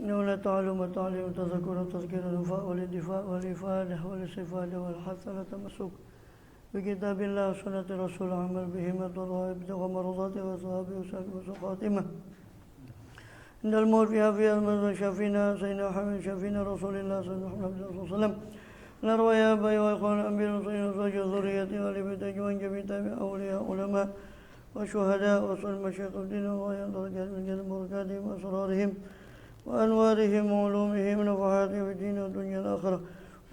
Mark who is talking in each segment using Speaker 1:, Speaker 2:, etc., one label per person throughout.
Speaker 1: إنه لتعلم وتعلم وتذكر وتذكير الوفاء والإدفاء والإفادة والاستفادة والحث على التمسك بكتاب الله وسنة رسول عمل بهما ابتغاء مرضاته وثوابه وسوء خاتمة عند الموت في المرضى شافينا سيدنا محمد شافينا رسول الله صلى الله عليه وسلم نروي يا أبي وإخوان الأنبياء والمرسلين وزوج ذريته ولبيته وجميع تابع أولياء علماء وشهداء وصل مشايخ الدين الله يرضى من جل بركاتهم وأسرارهم وأنوارهم وعلومهم ونفحاتهم في الدين والدنيا الآخرة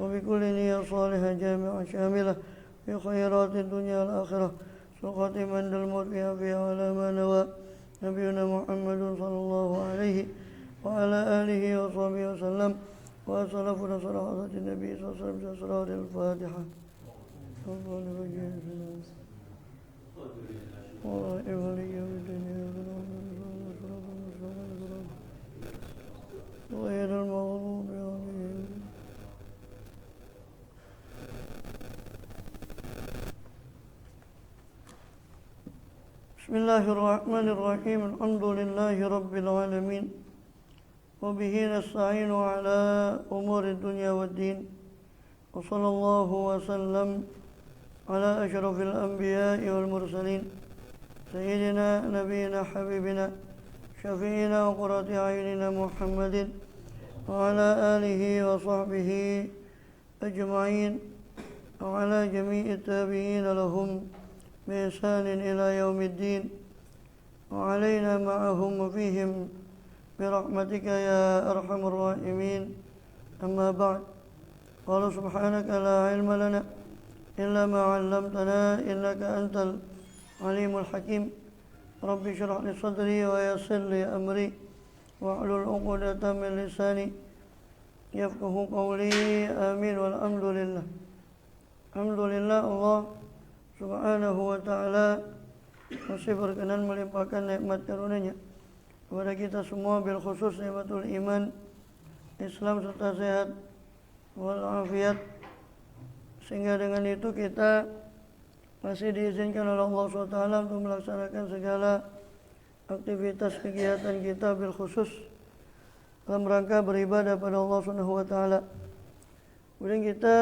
Speaker 1: وبكل نية صالحة جامعة شاملة في خيرات الدنيا والآخرة سقطهم عند الموت فيها وعلى ما نوى نبينا محمد صلى الله عليه وعلى آله وصحبه وسلم وأسلفنا صلاة النبي صلى الله عليه وسلم أسرار الفاتحة غير المغضوب عليهم بسم الله الرحمن الرحيم الحمد لله رب العالمين وبه نستعين على أمور الدنيا والدين وصلى الله وسلم على أشرف الأنبياء والمرسلين سيدنا نبينا حبيبنا شفيعنا وقرة أعيننا محمد وعلى آله وصحبه أجمعين وعلى جميع التابعين لهم بإحسان إلى يوم الدين وعلينا معهم وفيهم برحمتك يا أرحم الراحمين أما بعد قال سبحانك لا علم لنا إلا ما علمتنا إنك أنت العليم الحكيم رب اشرح لي صدري ويسر لي أمري واحلل عقدة من لساني يفقه قولي آمين والحمد لله الحمد لله Allah subhanahu wa ta'ala masih berkenan melimpahkan nikmat karunia-Nya kepada kita semua, bil khusus nikmatul iman, Islam serta sehat walafiat, sehingga dengan itu kita masih diizinkan oleh Allah SWT untuk melaksanakan segala aktivitas kegiatan kita bil khusus dalam rangka beribadah pada Allah SWT. Kemudian kita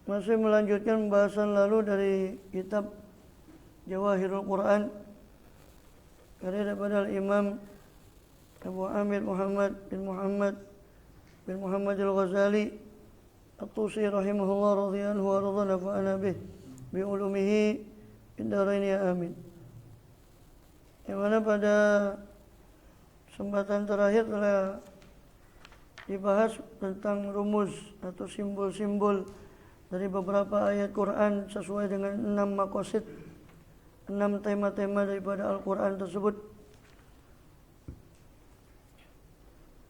Speaker 1: masih melanjutkan pembahasan lalu dari kitab Jawahirul Quran karya daripada Imam Abu Amir Muhammad bin Muhammad al-Ghazali At-Tusi rahimahullah radhiyallahu wa radha nafa'ana bih bi ulumihi indarain ya amin. Yang mana pada kesempatan terakhir telah dibahas tentang rumus atau simbol-simbol dari beberapa ayat Quran sesuai dengan 6 maqasid, 6 tema-tema daripada Al-Quran tersebut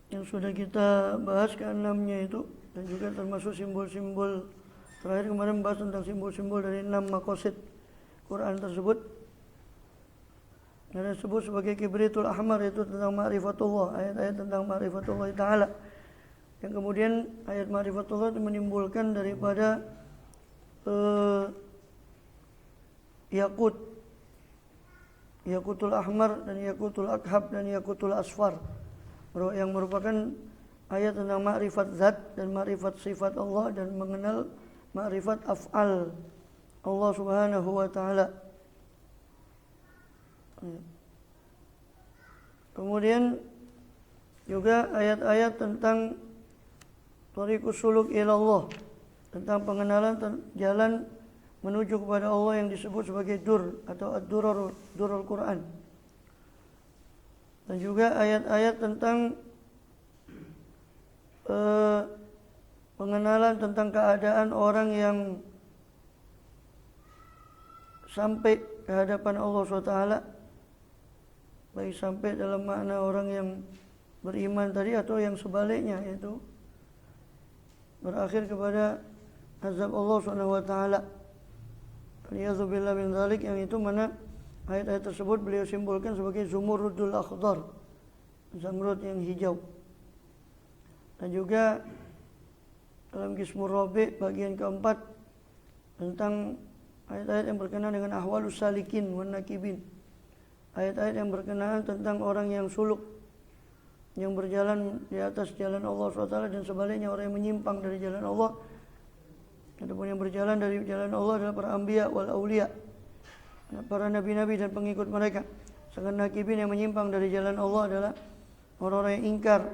Speaker 1: yang sudah kita bahas ke-6-nya itu, dan juga termasuk simbol-simbol. Terakhir kemarin membahas tentang simbol-simbol dari 6 maqasid Quran tersebut yang disebut sebagai kibritul ahmar, itu tentang ma'rifatullah, ayat-ayat tentang ma'rifatullah ta'ala. Yang kemudian ayat ma'rifatullah itu menimbulkan daripada yakutul ahmar dan yakutul akhab dan yakutul asfar, yang merupakan ayat tentang ma'rifat zat dan ma'rifat sifat Allah dan mengenal ma'rifat af'al Allah subhanahu wa ta'ala. Kemudian juga ayat-ayat tentang thariqus suluk ilallah, tentang pengenalan jalan menuju kepada Allah yang disebut sebagai dur atau ad-durul Quran. Dan juga ayat-ayat tentang pengenalan tentang keadaan orang yang sampai ke hadapan Allah SWT, baik sampai dalam makna orang yang beriman tadi atau yang sebaliknya, yaitu berakhir kepada azab Allah SWT. Aliyadzubillah min dzalik, yang itu mana ayat-ayat tersebut beliau simbolkan sebagai zumurudul akhdar, zamrud yang hijau. Dan juga dalam Qismur Rabi' bagian keempat tentang ayat-ayat yang berkenaan dengan ahwalus salikin wan nakibin, ayat-ayat yang berkenaan tentang orang yang suluk yang berjalan di atas jalan Allah SWT, dan sebaliknya orang yang menyimpang dari jalan Allah. Adapun yang berjalan dari jalan Allah adalah para anbiya wal auliya, para nabi-nabi dan pengikut mereka. Sedangkan nakibin yang menyimpang dari jalan Allah adalah orang-orang yang ingkar,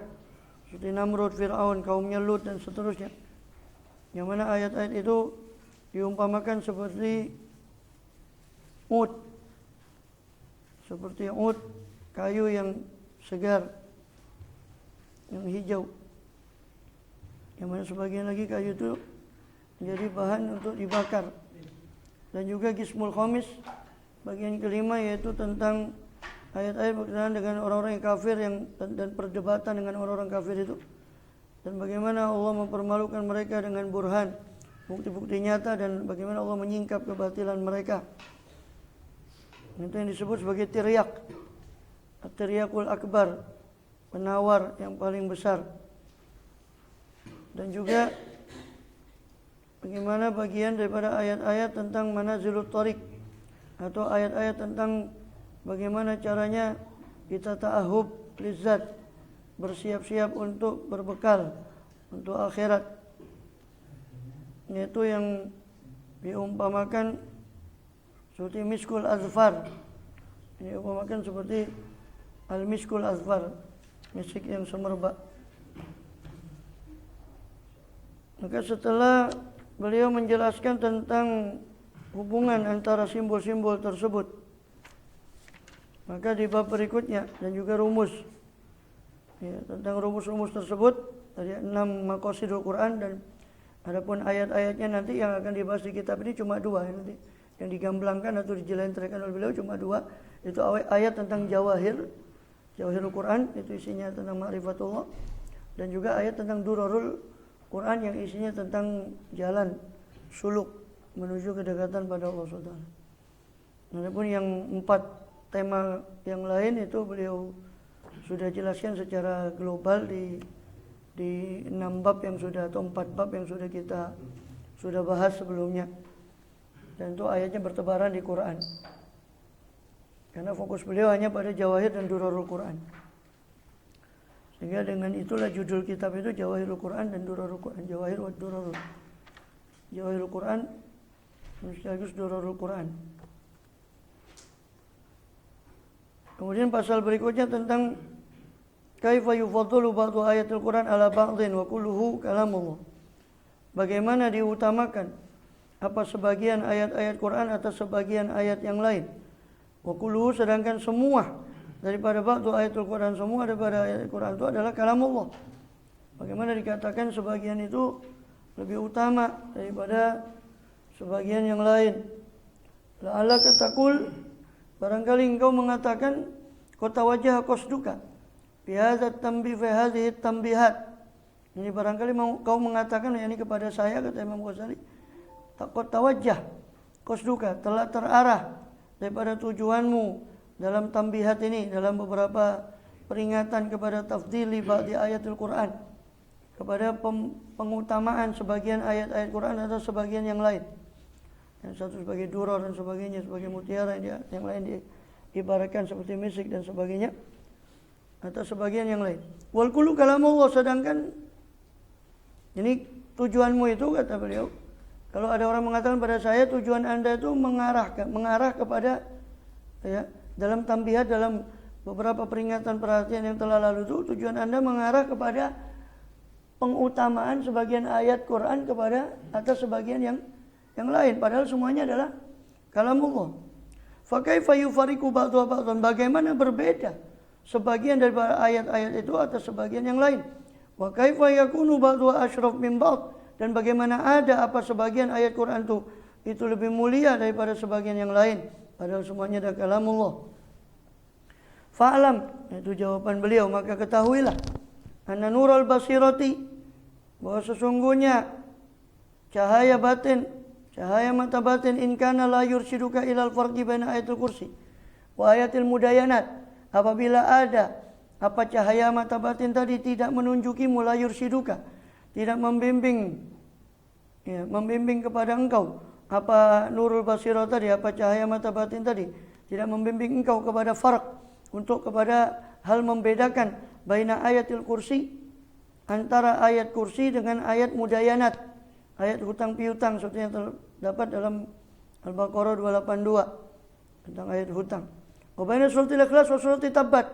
Speaker 1: seperti Namrud, Fir'aun, kaumnya Lut dan seterusnya. Yang mana ayat-ayat itu diumpamakan seperti ud, kayu yang segar, yang hijau. Yang mana sebagian lagi kayu itu menjadi bahan untuk dibakar. Dan juga Qismul Khamis, bagian kelima, yaitu tentang ayat-ayat berkenaan dengan orang-orang yang kafir dan perdebatan dengan orang-orang kafir itu, dan bagaimana Allah mempermalukan mereka dengan burhan, bukti-bukti nyata, dan bagaimana Allah menyingkap kebatilan mereka. Itu yang disebut sebagai tiryak, at-tiryakul akbar, penawar yang paling besar. Dan juga bagaimana bagian daripada ayat-ayat tentang manazilut thariq, atau ayat-ayat tentang bagaimana caranya kita ta'ahub lizzat, bersiap-siap untuk berbekal untuk akhirat. Yaitu yang diumpamakan seperti miskul azfar. Ini diumpamakan seperti al-miskul azfar, misik yang semerbak. Maka setelah beliau menjelaskan tentang hubungan antara simbol-simbol tersebut, maka di bab berikutnya dan juga rumus, tentang rumus-rumus tersebut dari 6 maqasidul Quran, dan adapun ayat-ayatnya nanti yang akan dibahas di kitab ini cuma 2 nanti. Yang digamblangkan atau dijelentrehkan oleh beliau cuma 2, itu ayat tentang jawahirul Quran, itu isinya tentang ma'rifatullah, dan juga ayat tentang durarul Quran yang isinya tentang jalan suluk menuju kedekatan pada Allah SWT. Adapun yang 4 tema yang lain itu beliau sudah jelaskan secara global di 6 bab yang sudah, atau 4 bab yang kita bahas sebelumnya. Dan itu ayatnya bertebaran di Quran, karena fokus beliau hanya pada jawahir dan durarul Quran. Sehingga dengan itulah judul kitab itu Jawahirul Quran dan Durarul Quran. Jawahir wa Durarul. Jawahirul Quran sekaligus Durarul Quran. Kemudian pasal berikutnya tentang kaifa yufaddalu ba'du ayatul Quran ala ba'dhin wa kulluhu kalamullah. Bagaimana diutamakan apa sebagian ayat-ayat Quran atas sebagian ayat yang lain. Wa kulluhu, sedangkan semua daripada ba'du ayatul Quran, semua daripada ayat Quran itu adalah kalamullah. Bagaimana dikatakan sebagian itu lebih utama daripada sebagian yang lain. La'allaka taqul, barangkali engkau mengatakan kota wajah qasduka fi hadzal tanbih fi hadhihi tanbihat. Ini barangkali kau mengatakan, yakni kepada saya, kata Imam Ghazali, kota wajah qasduka, telah terarah daripada tujuanmu dalam tambihat ini, dalam beberapa peringatan kepada tafdili ba'di ayatul Quran, kepada pengutamaan sebagian ayat-ayat Quran atas sebagian yang lain. Yang satu sebagai duror dan sebagainya, sebagai mutiara, yang lain diibaratkan seperti misik dan sebagainya, atas sebagian yang lain. Wal kullu kalamullah, sedangkan ini tujuanmu itu, kata beliau, kalau ada orang mengatakan pada saya tujuan Anda itu mengarah kepada, dalam tambihat, dalam beberapa peringatan perhatian yang telah lalu itu, tujuan Anda mengarah kepada pengutamaan sebagian ayat Quran kepada atas sebagian yang lain, padahal semuanya adalah kalamullah. Fa kaifa yufariqu ba'dhu ba'dhan, bagaimana berbeda sebagian daripada ayat-ayat itu atas sebagian yang lain. Wa kaifa yakunu ba'dhu asyraf min ba'd, dan bagaimana ada apa sebagian ayat Quran itu lebih mulia daripada sebagian yang lain, padahal semuanya adalah kalamullah. Fa'lam, itu jawaban beliau, maka ketahuilah, anna nurul basirati, bahwa sesungguhnya cahaya batin, cahaya mata batin, in kana la yurshiduka ilal farqi baina ayatul kursi wa ayatil mudayanat, apabila ada apa cahaya mata batin tadi tidak menunjukimu, la yurshiduka, tidak membimbing kepada engkau, apa nurul basirah tadi, apa cahaya mata batin tadi tidak membimbing engkau kepada farq, untuk kepada hal membedakan baina ayatil kursi, antara ayat kursi dengan ayat mudayanat, ayat hutang piutang seperti yang terdapat dalam Al-Baqarah 282 tentang ayat hutang. Wa baina suratil Ikhlas wa suratil Tabbat,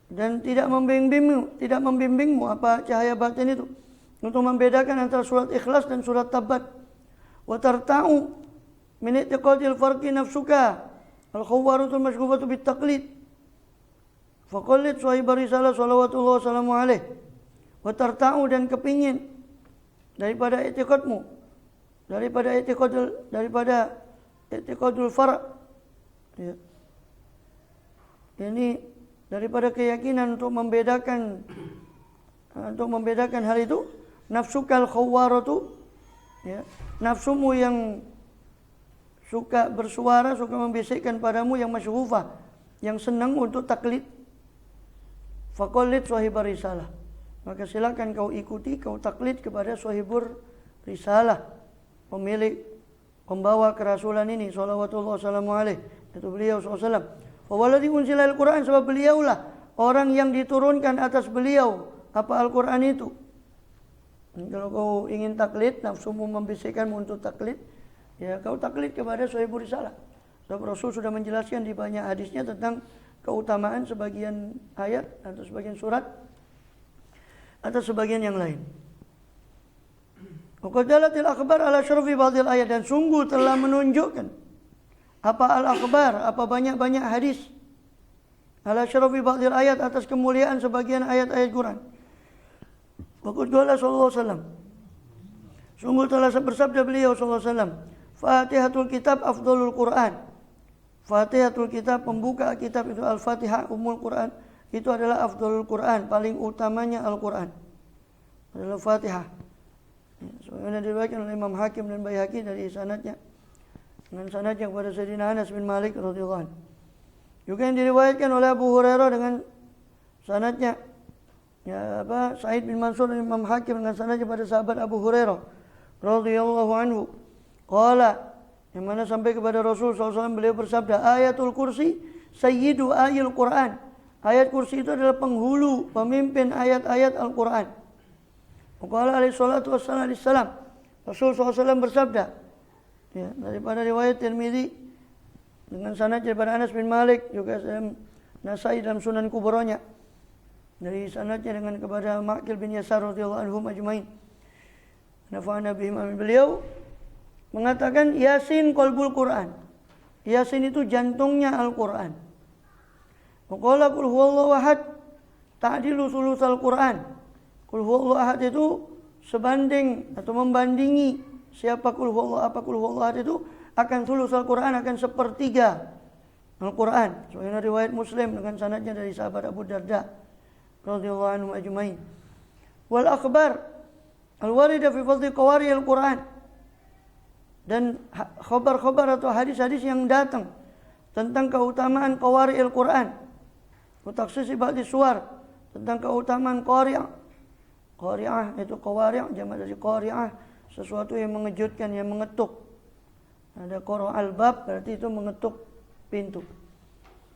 Speaker 1: dan tidak membimbingmu apa cahaya batin itu untuk membedakan antara surat Ikhlas dan surat Tabbat. Wa tarta'u min i'tiqadil farqi nafsuka al-khawwaratu mashghufatu bit taqlid. Faqallid sahibah risalah salawatullah wassalamu alaih. Wa tarta'u, dan kepingin daripada i'tiqadmu, daripada i'tiqadul far', ya. Ini daripada keyakinan untuk membedakan hal itu. Nafsukal khawwaratu, ya, nafsumu yang suka bersuara, suka membisikkan padamu, yang masyghufah, yang senang untuk taklid. Faqallid sahibah risalah, maka silakan kau ikuti, kau taklid kepada sahibur risalah, pemilik, pembawa kerasulan ini, salawatullah wassalamu alaih, itu beliau SAW. Wawaladhi unzila al-Quran, sebab beliaulah orang yang diturunkan atas beliau apa Al-Quran itu. Kalau kau ingin taklid, nafsumu membisikkanmu untuk taklid, ya kau taklid kepada sahibur risalah. Sebab Rasul sudah menjelaskan di banyak hadisnya tentang keutamaan sebagian ayat atau sebagian surat atau sebagian yang lain. Wa qad dalatil akhbar ala syarafi ba'dil ayat, dan sungguh telah menunjukkan apa al-akhbar, apa banyak-banyak hadis, ala syarafi ba'dil ayat, atas kemuliaan sebagian ayat-ayat Quran. Wa qad qala sallallahu alaihi wasallam, sungguh telah bersabda beliau sallallahu alaihi wasallam, Fatihatul kitab afdalul Quran. Fatihatul kitab, pembuka kitab itu Al-Fatihah, Ummul Quran, itu adalah afdalul Quran, paling utamanya Al-Quran adalah Fatihah. Sebagaimana diriwayatkan oleh Imam Hakim dan Baihaqi dari sanadnya, dengan sanadnya kepada Sayyidina Anas bin Malik radhiyallahu anhu. Juga yang diriwayatkan oleh Abu Hurairah dengan sanadnya, ya Sa'id bin Mansur dan Imam Hakim dengan sanadnya pada sahabat Abu Hurairah radhiyallahu anhu. Qala, yang mana sampai kepada Rasul SAW, beliau bersabda, ayatul kursi sayyidu ayil Quran. Ayat kursi itu adalah penghulu, pemimpin ayat-ayat Al-Quran. Qala alaihi salatu wassalam, Rasul SAW bersabda, ya, daripada riwayat Tirmidzi dengan sanad daripada Anas bin Malik, juga Nasai dalam Sunan Kubronya, dari sanadnya dengan kepada Ma'qil bin Yasar radhiyallahu anhum ajmain. Nafa'ana bihim, amin. Beliau mengatakan Yasin qalbul Quran. Yasin itu jantungnya Al-Quran. Qala qul huwallahu ahad ta'dilu sulusal Quran. Qul huwallahu ahad itu sebanding atau membandingi siapa qul huwallahu ahad itu akan sulusal Quran, akan sepertiga Al-Quran. Sebagaimana riwayat Muslim dengan sanadnya dari sahabat Abu Darda radhiyallahu anhu ajmain. Wal akhbar al-warida fi fadli qawari al-Quran, dan khabar-khabar atau hadis-hadis yang datang tentang keutamaan qawari al-Quran, utaksisi ba'di suar, tentang keutamaan qari'ah. Qari'ah itu qawari', jamak dari qari'ah, sesuatu yang mengejutkan, yang mengetuk. Ada qara'al bab, berarti itu mengetuk pintu,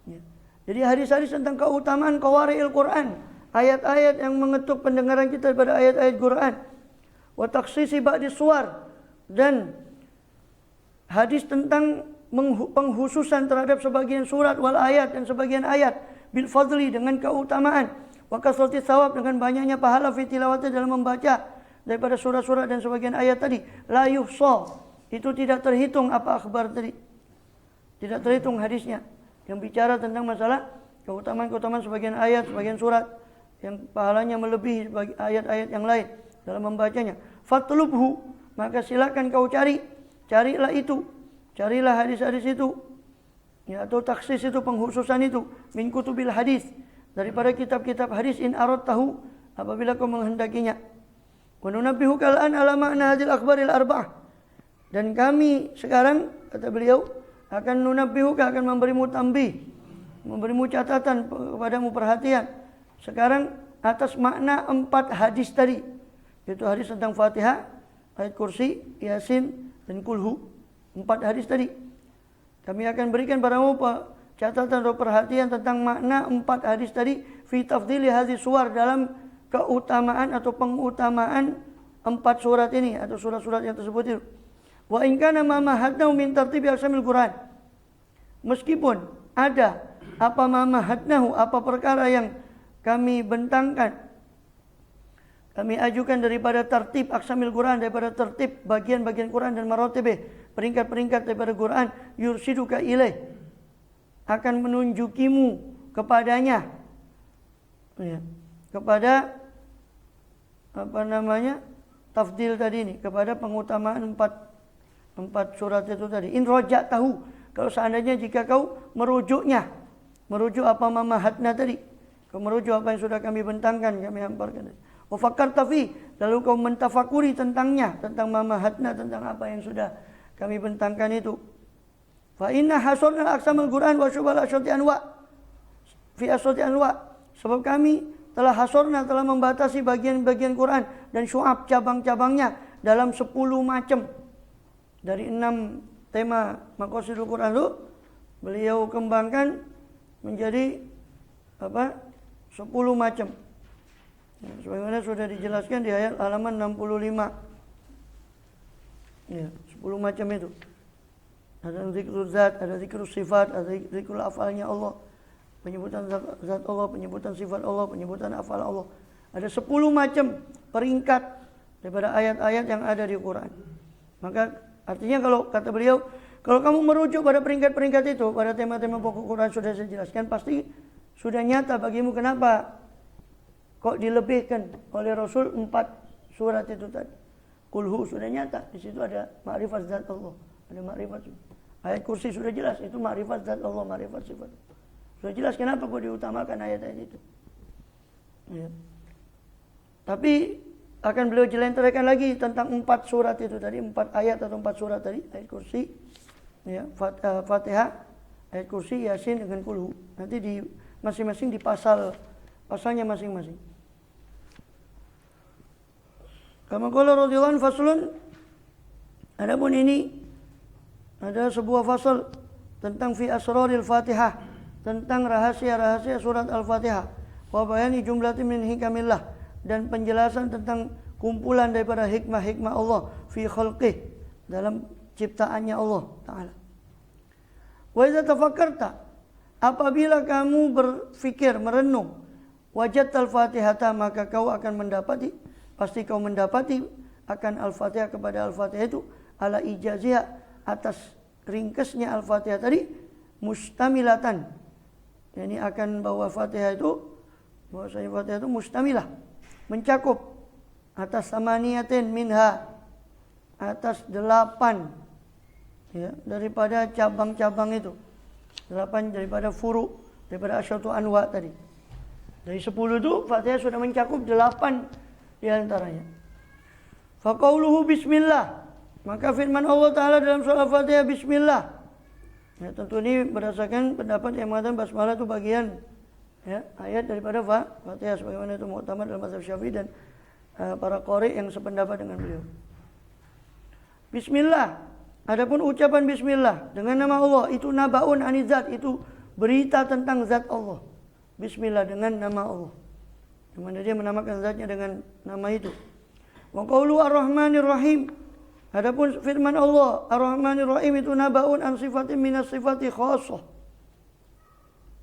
Speaker 1: ya. Jadi hadis-hadis tentang keutamaan qawari al-Quran, ayat-ayat yang mengetuk pendengaran kita pada ayat-ayat Quran. Wa taksisi ba'di suar, dan hadis tentang penghususan terhadap sebagian surat wal ayat, dan sebagian ayat bil fadli, dengan keutamaan, wa kasrati thawab, dengan banyaknya pahala fi tilawati, dalam membaca daripada surat-surat dan sebagian ayat tadi. La yuhsa, itu tidak terhitung apa akhbar tadi, tidak terhitung hadisnya yang bicara tentang masalah keutamaan-keutamaan sebagian ayat, sebagian surat yang pahalanya melebihi ayat-ayat yang lain dalam membacanya. Fatlubhu, maka silakan kau carilah itu, carilah hadis-hadis itu, ya, atau taksis itu, penghususan itu, min kutubil hadis, daripada kitab-kitab hadis, in aradtahu, apabila kau menghendakinya. Wa nunabbihuka al-an ala ma'na hadhil akhbaril arba'ah, dan kami sekarang, kata beliau, akan nunabbihuka, akan memberimu tambih, memberimu catatan kepadamu, perhatian sekarang atas makna 4 hadis tadi, yaitu hadis tentang Fatihah, ayat kursi, Yasin, dan kulhu. 4 hadis tadi kami akan berikan padamu catatan atau perhatian tentang makna 4 hadis tadi fi tafdili hadhihi suwar, dalam keutamaan atau pengutamaan 4 surat ini atau surat-surat yang tersebut itu. Wa in kana ma mahadnahu min tartibi aqsamil Quran. Meskipun ada apa ma mahadnahu, apa perkara yang kami bentangkan, kami ajukan daripada tertib aqsamil Quran, daripada tertib bagian-bagian Quran dan marotibih, peringkat-peringkat daripada Quran, yursiduka ilaih, akan menunjukimu kepadanya, ya, kepada tafdil tadi ini, kepada pengutamaan 4 surat itu tadi. In rojak tahu, kalau seandainya jika kau merujuknya, merujuk apa mamahatna tadi, kau merujuk apa yang sudah kami bentangkan, kami hamparkan. Wa fakarta fi, lalu kau mentafakuri tentangnya, tentang mamahatna, tentang apa yang sudah kami bentangkan itu. Fa inna hasurna aqsamul Quran wa syubal asyati anwa fi asyati anwa, sebab kami telah hasurna, telah membatasi bagian-bagian Quran dan syu'ab, cabang-cabangnya dalam 10 macam. Dari 6 tema maqasidul Quran itu beliau kembangkan menjadi 10 macam. Sebagaimana sudah dijelaskan di ayat halaman 65. Ya, 10 macam itu. Ada zikrul zat, ada zikrul sifat, ada zikrul afalnya Allah, penyebutan zat Allah, penyebutan sifat Allah, penyebutan afal Allah. Ada 10 macam peringkat daripada ayat-ayat yang ada di Quran. Maka artinya kalau kata beliau, kalau kamu merujuk pada peringkat-peringkat itu, pada tema-tema pokok Quran sudah saya jelaskan, pasti sudah nyata bagimu kenapa kok dilebihkan oleh Rasul 4 surat itu tadi. Kulhu sudah nyata, di situ ada ma'rifat zat Allah, ada ma'rifat. Ayat kursi sudah jelas, itu ma'rifat zat Allah, ma'rifat sifat. Sudah jelas kenapa kok diutamakan ayat-ayat itu. Ya. Tapi akan beliau jelentarkan lagi tentang 4 surat itu tadi, 4 ayat atau 4 surat tadi, ayat kursi, ya, Fatihah, ayat kursi, Yasin dengan kulhu. Nanti di masing-masing di pasalnya masing-masing. Kama qala radhiyallahu anhu faslun, adapun ini ada sebuah fasal tentang fi asraril Fatihah, tentang rahasia-rahasia surat Al-Fatihah, wa bayani jumlatin min hikamillah, dan penjelasan tentang kumpulan daripada hikmah-hikmah Allah fi khalqih, dalam ciptaannya Allah Ta'ala. Wa idza tafakkarta, apabila kamu berfikir, merenung, wajadtal Fatihata, maka kau akan mendapati, pasti kau mendapati akan Al-Fatihah, kepada Al-Fatihah itu, ala ijaziha, atas ringkesnya Al-Fatihah tadi, mustamilatan, yani akan bahwa Fatihah itu, bahwasanya Fatihah itu mustamilah, mencakup atas samaniyatin minha, atas 8, ya, daripada cabang-cabang itu, 8 daripada furu, daripada asyatu anwa tadi. Dari 10 itu Fatihah sudah mencakup 8 di antaranya. Faqauluhu bismillah, maka firman Allah Ta'ala dalam surah Al-Fatihah bismillah. Ya, tentu ini berdasarkan pendapat yang mengatakan basmalah itu bagian, ya, ayat daripada Fatihah, sebagaimana itu mu'tamad dalam mazhab Syafi'i dan para qari yang sependapat dengan beliau. Bismillah, adapun ucapan bismillah dengan nama Allah, itu nabaun anizat, itu berita tentang zat Allah. Bismillah dengan nama Allah, di mana dia menamakan zatnya dengan nama itu. Wa qaulu ar-rahmanir rahim, adapun firman Allah ar-rahmanir rahim, itu nabaun an sifatin minas sifati khassah,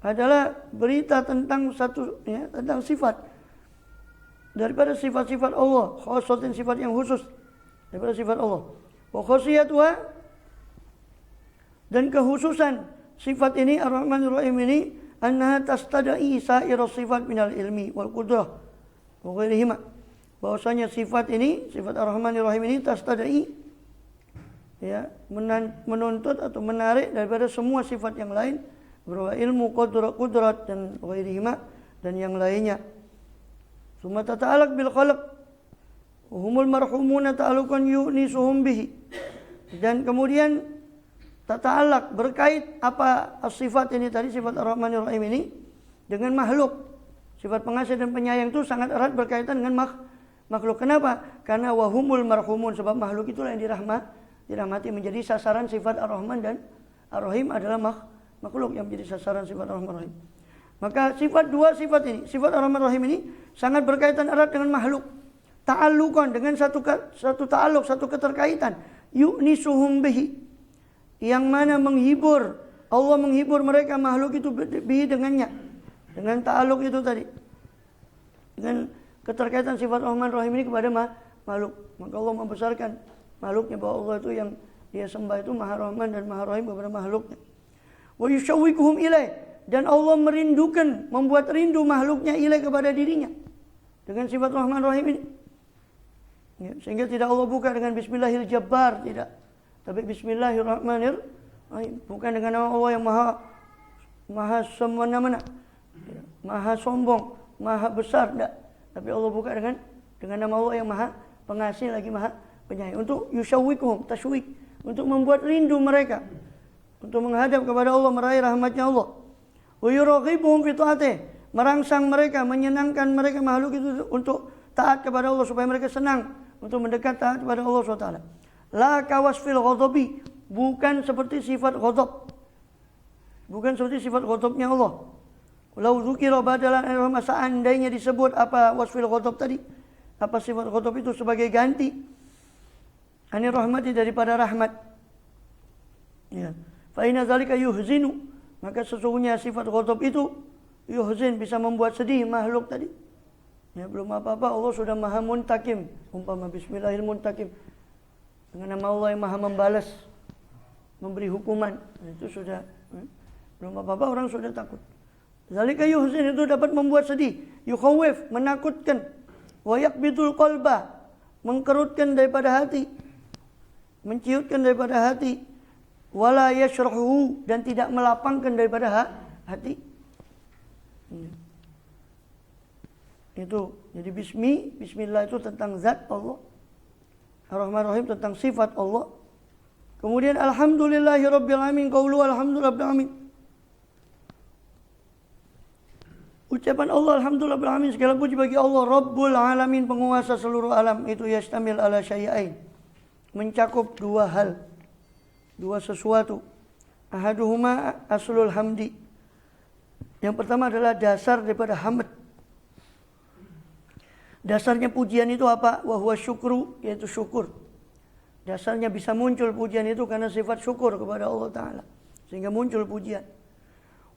Speaker 1: adalah berita tentang satu, ya, tentang sifat daripada sifat-sifat Allah, khassatin, sifat yang khusus daripada sifat Allah. Wa khasiyatuha, dan kekhususan sifat ini ar-rahmanir rahim ini, annaha tastada'i sa'ira sifat minal ilmi wal qudrah wa ghairihima, bahwasanya sifat ini, sifat ar-rahmanir rahim ini tastada'i, ya, menuntut atau menarik daripada semua sifat yang lain, berupa ilmu, qudrat dan ghairihima, dan yang lainnya. Summa tata'alaq bil khalq wa humul marhumuna ta'alukan yu'nisuhum bihi, dan kemudian tata'alaq, berkait apa sifat ini tadi, sifat ar-rahmanir rahim ini, dengan makhluk. Sifat pengasih dan penyayang itu sangat erat berkaitan dengan makhluk. Kenapa? Karena wahumul marhumun, sebab makhluk itulah yang dirahmati, menjadi sasaran sifat ar-Rahman, dan ar-Rahim adalah makhluk yang menjadi sasaran sifat ar-Rahman ar-Rahim. Maka dua sifat ini, sifat Ar-Rahman Ar-Rahim ini sangat berkaitan erat dengan makhluk. Ta'alluqan, dengan satu ta'alluq, satu keterkaitan. Yu'nisuhum bihi, yang mana menghibur, Allah menghibur mereka makhluk itu bihi dengannya. Dengan ta'alluq itu tadi. Dengan keterkaitan sifat Ar-Rahman Ar-Rahim ini kepada makhluk. Maka Allah membesarkan makhluknya, bahwa Allah itu yang dia sembah itu Maha Rahman dan Maha Rahim kepada makhluknya. Wa yusyawwikuhum ilaih, dan Allah merindukan, membuat rindu makhluknya ilaih kepada dirinya dengan sifat Rahman Rahim ini. Ya, sehingga tidak Allah buka dengan Bismillahil Jabbar, tidak, tapi Bismillahirrahmanirrahim. Bukan dengan nama Allah yang maha semena-mena, maha sombong, maha besar, tidak. Tapi Allah buka dengan nama Allah yang maha pengasih lagi maha penyayang. Untuk yusyawwikuhum, tasyawwik, untuk membuat rindu mereka untuk menghadap kepada Allah, meraih rahmatnya Allah. Wa yuraghibuhum fi ta'atih, merangsang mereka, menyenangkan mereka makhluk itu untuk taat kepada Allah, supaya mereka senang untuk mendekat taat kepada Allah SWT. La kawasfil ghadabi, bukan seperti sifat ghadab, bukan seperti sifat ghadabnya Allah. Lau dzukira badalan ar-rahmah, seandainya disebut apa wasfil ghadab tadi, apa sifat ghadab itu sebagai ganti anir rahmati, daripada rahmat. Ya. Fa inna zalika yuhzinu, maka sesungguhnya sifat ghadab itu yuhzin, bisa membuat sedih makhluk tadi. Ya, belum apa-apa Allah sudah maha muntakim, umpama Bismillahil muntakim, dengan nama Allah yang maha membalas, memberi hukuman, itu sudah belum apa-apa orang sudah takut. Zalika yuhzin, itu dapat membuat sedih. Yukhawif, menakutkan. Wa yaqbidul qalba, mengkerutkan daripada hati, menciutkan daripada hati. Wala yashrahu, dan tidak melapangkan daripada hati. Itu jadi Bismillah itu tentang zat Allah, Ar-Rahman Ar-Rahim tentang sifat Allah. Kemudian Alhamdulillahirabbil alamin, qaulu alhamdulillahirabbil alamin, ucapan Allah Alhamdulillahirabbil alamin, segala puji bagi Allah Rabbul alamin, penguasa seluruh alam. Itu yastamil ala syai'ain, mencakup dua hal, dua sesuatu. Ahaduhuma aslul hamdi, yang pertama adalah dasar daripada hamd. Dasarnya pujian itu apa? Wa huwa syukru, yaitu syukur. Dasarnya bisa muncul pujian itu karena sifat syukur kepada Allah Ta'ala, sehingga muncul pujian.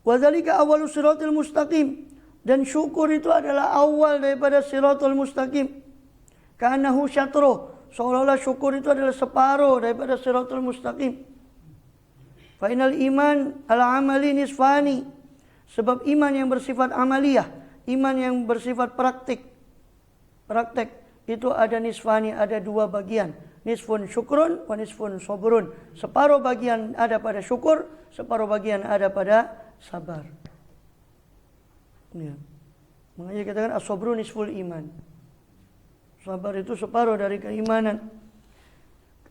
Speaker 1: Wa dzalika awwalus siratal mustaqim, dan syukur itu adalah awal daripada siratal mustaqim. Ka'annahu syatruh, seolah-olah syukur itu adalah separuh daripada siratal mustaqim. Fa inal iman ala amali nisfani, sebab iman yang bersifat amaliyah, iman yang bersifat praktek itu ada nisfani, ada dua bagian. Nisfun syukrun wa nisfun sabrun. Separuh bagian ada pada syukur, separuh bagian ada pada sabar. Ya. Makanya dikatakan as-sabru nisful iman. Sabar itu separuh dari keimanan.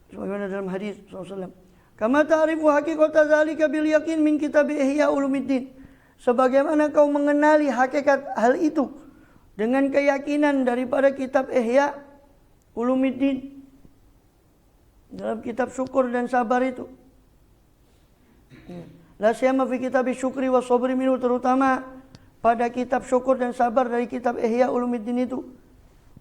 Speaker 1: Sebagaimana dalam hadis Rasulullah. Kama ta'rifu haqiqata zalika bil yaqin min kitab Ihya Ulumuddin. Sebagaimana kau mengenali hakikat hal itu dengan keyakinan daripada kitab Ihya Ulumuddin, dalam kitab syukur dan sabar itu. La siyama fi kitab syukri wa sabri minhu, terutama pada kitab syukur dan sabar dari kitab Ihya Ulumuddin itu.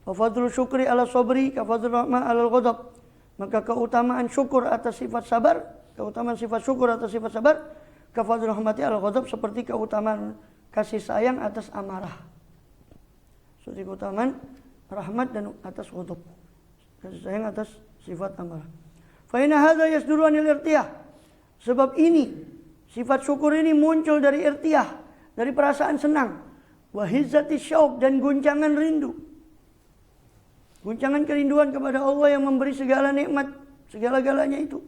Speaker 1: Wa fadlu syukri ala sabri ka fadlu rahmah ala al-ghadab. Maka keutamaan syukur atas sifat sabar, keutamaan sifat syukur atas sifat sabar, ka fadlu rahmati ala al-ghadab, seperti keutamaan kasih sayang atas amarah. Seperti keutamaan rahmat dan atas ghadab, kasih sayang atas sifat amarah. Fa inna hadza yasduru anil irtiyah, sebab ini sifat syukur ini muncul dari irtiyah, dari perasaan senang. Wa hizzati syauq, dan guncangan rindu, guncangan kerinduan kepada Allah yang memberi segala nikmat, segala-galanya itu.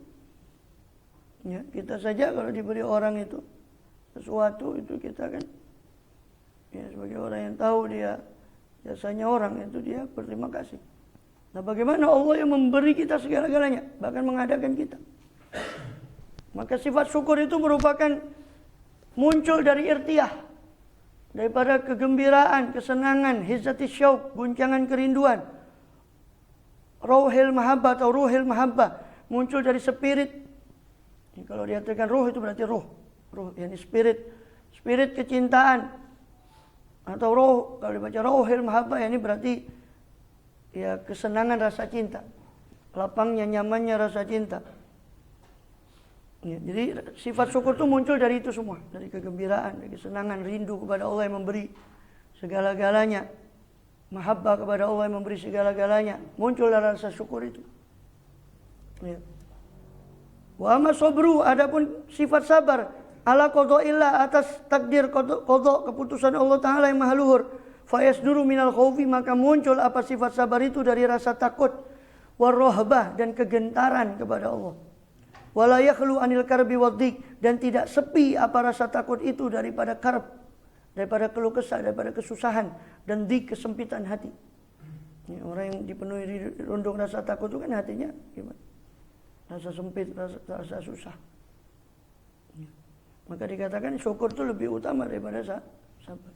Speaker 1: Ya, kita saja kalau diberi orang itu sesuatu, itu kita kan, ya, sebagai orang yang tahu dia jasanya orang itu, dia berterima kasih. Nah, bagaimana Allah yang memberi kita segala-galanya, bahkan mengadakan kita. Maka sifat syukur itu merupakan muncul dari irtiyah, daripada kegembiraan, kesenangan, hizzati syauq, guncangan kerinduan. Ruhil mahabbah atau ruhil mahabbah, muncul dari spirit. Kalau diartikan ruh itu berarti ruh, yakni spirit kecintaan, Atau roh, kalau dibaca rohil mahabbah ya ini berarti ya kesenangan rasa cinta. Lapangnya, nyamannya rasa cinta. Ya, jadi sifat syukur itu muncul dari itu semua. Dari kegembiraan, dari kesenangan, rindu kepada Allah yang memberi segala-galanya. Mahabbah kepada Allah yang memberi segala-galanya. Muncul dari rasa syukur itu. Ya. Wa amma sabru, adapun sifat sabar ala qada'illah, atas takdir qada keputusan Allah Ta'ala yang maha luhur. Fa yasduru minal khaufi, maka muncul apa sifat sabar itu dari rasa takut, warahbah, dan kegentaran kepada Allah. Wala yakhlu anil karbi waddik, dan tidak sepi apa rasa takut itu daripada karb, daripada keluh kesah, daripada kesusahan dan kesempitan hati. Ya, orang yang dipenuhi rundung rasa takut itu kan hatinya gimana? Rasa sempit, rasa susah. Ya. Maka dikatakan syukur itu lebih utama daripada sabar.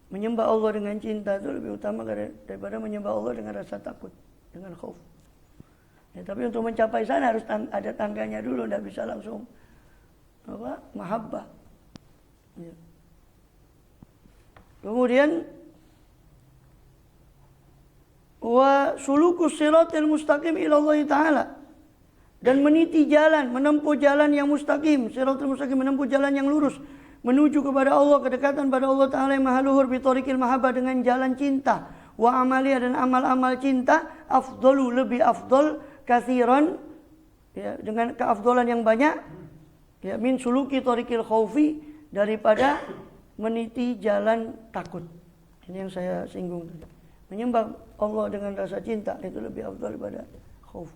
Speaker 1: Menyembah Allah dengan cinta itu lebih utama daripada menyembah Allah dengan rasa takut, dengan khauf. Ya, tapi untuk mencapai sana harus ada tangganya dulu, tidak bisa langsung mahabbah. Ya. Kemudian wa sulukus siratil mustaqim ila Allah Ta'ala, dan meniti jalan, menempuh jalan yang mustaqim. Siratul mustaqim, menempuh jalan yang lurus menuju kepada Allah, kedekatan pada Allah Ta'ala yang maha luhur, bitorikil mahabbah, dengan jalan cinta. Wa amaliyah, dan amal-amal cinta, afdalu, lebih afdal, kathiran, ya, dengan keafdalan yang banyak, ya, min suluki torikil khaufi, daripada meniti jalan takut. Ini yang saya singgung tadi. Menyembah Allah dengan rasa cinta itu lebih afdal daripada khauf.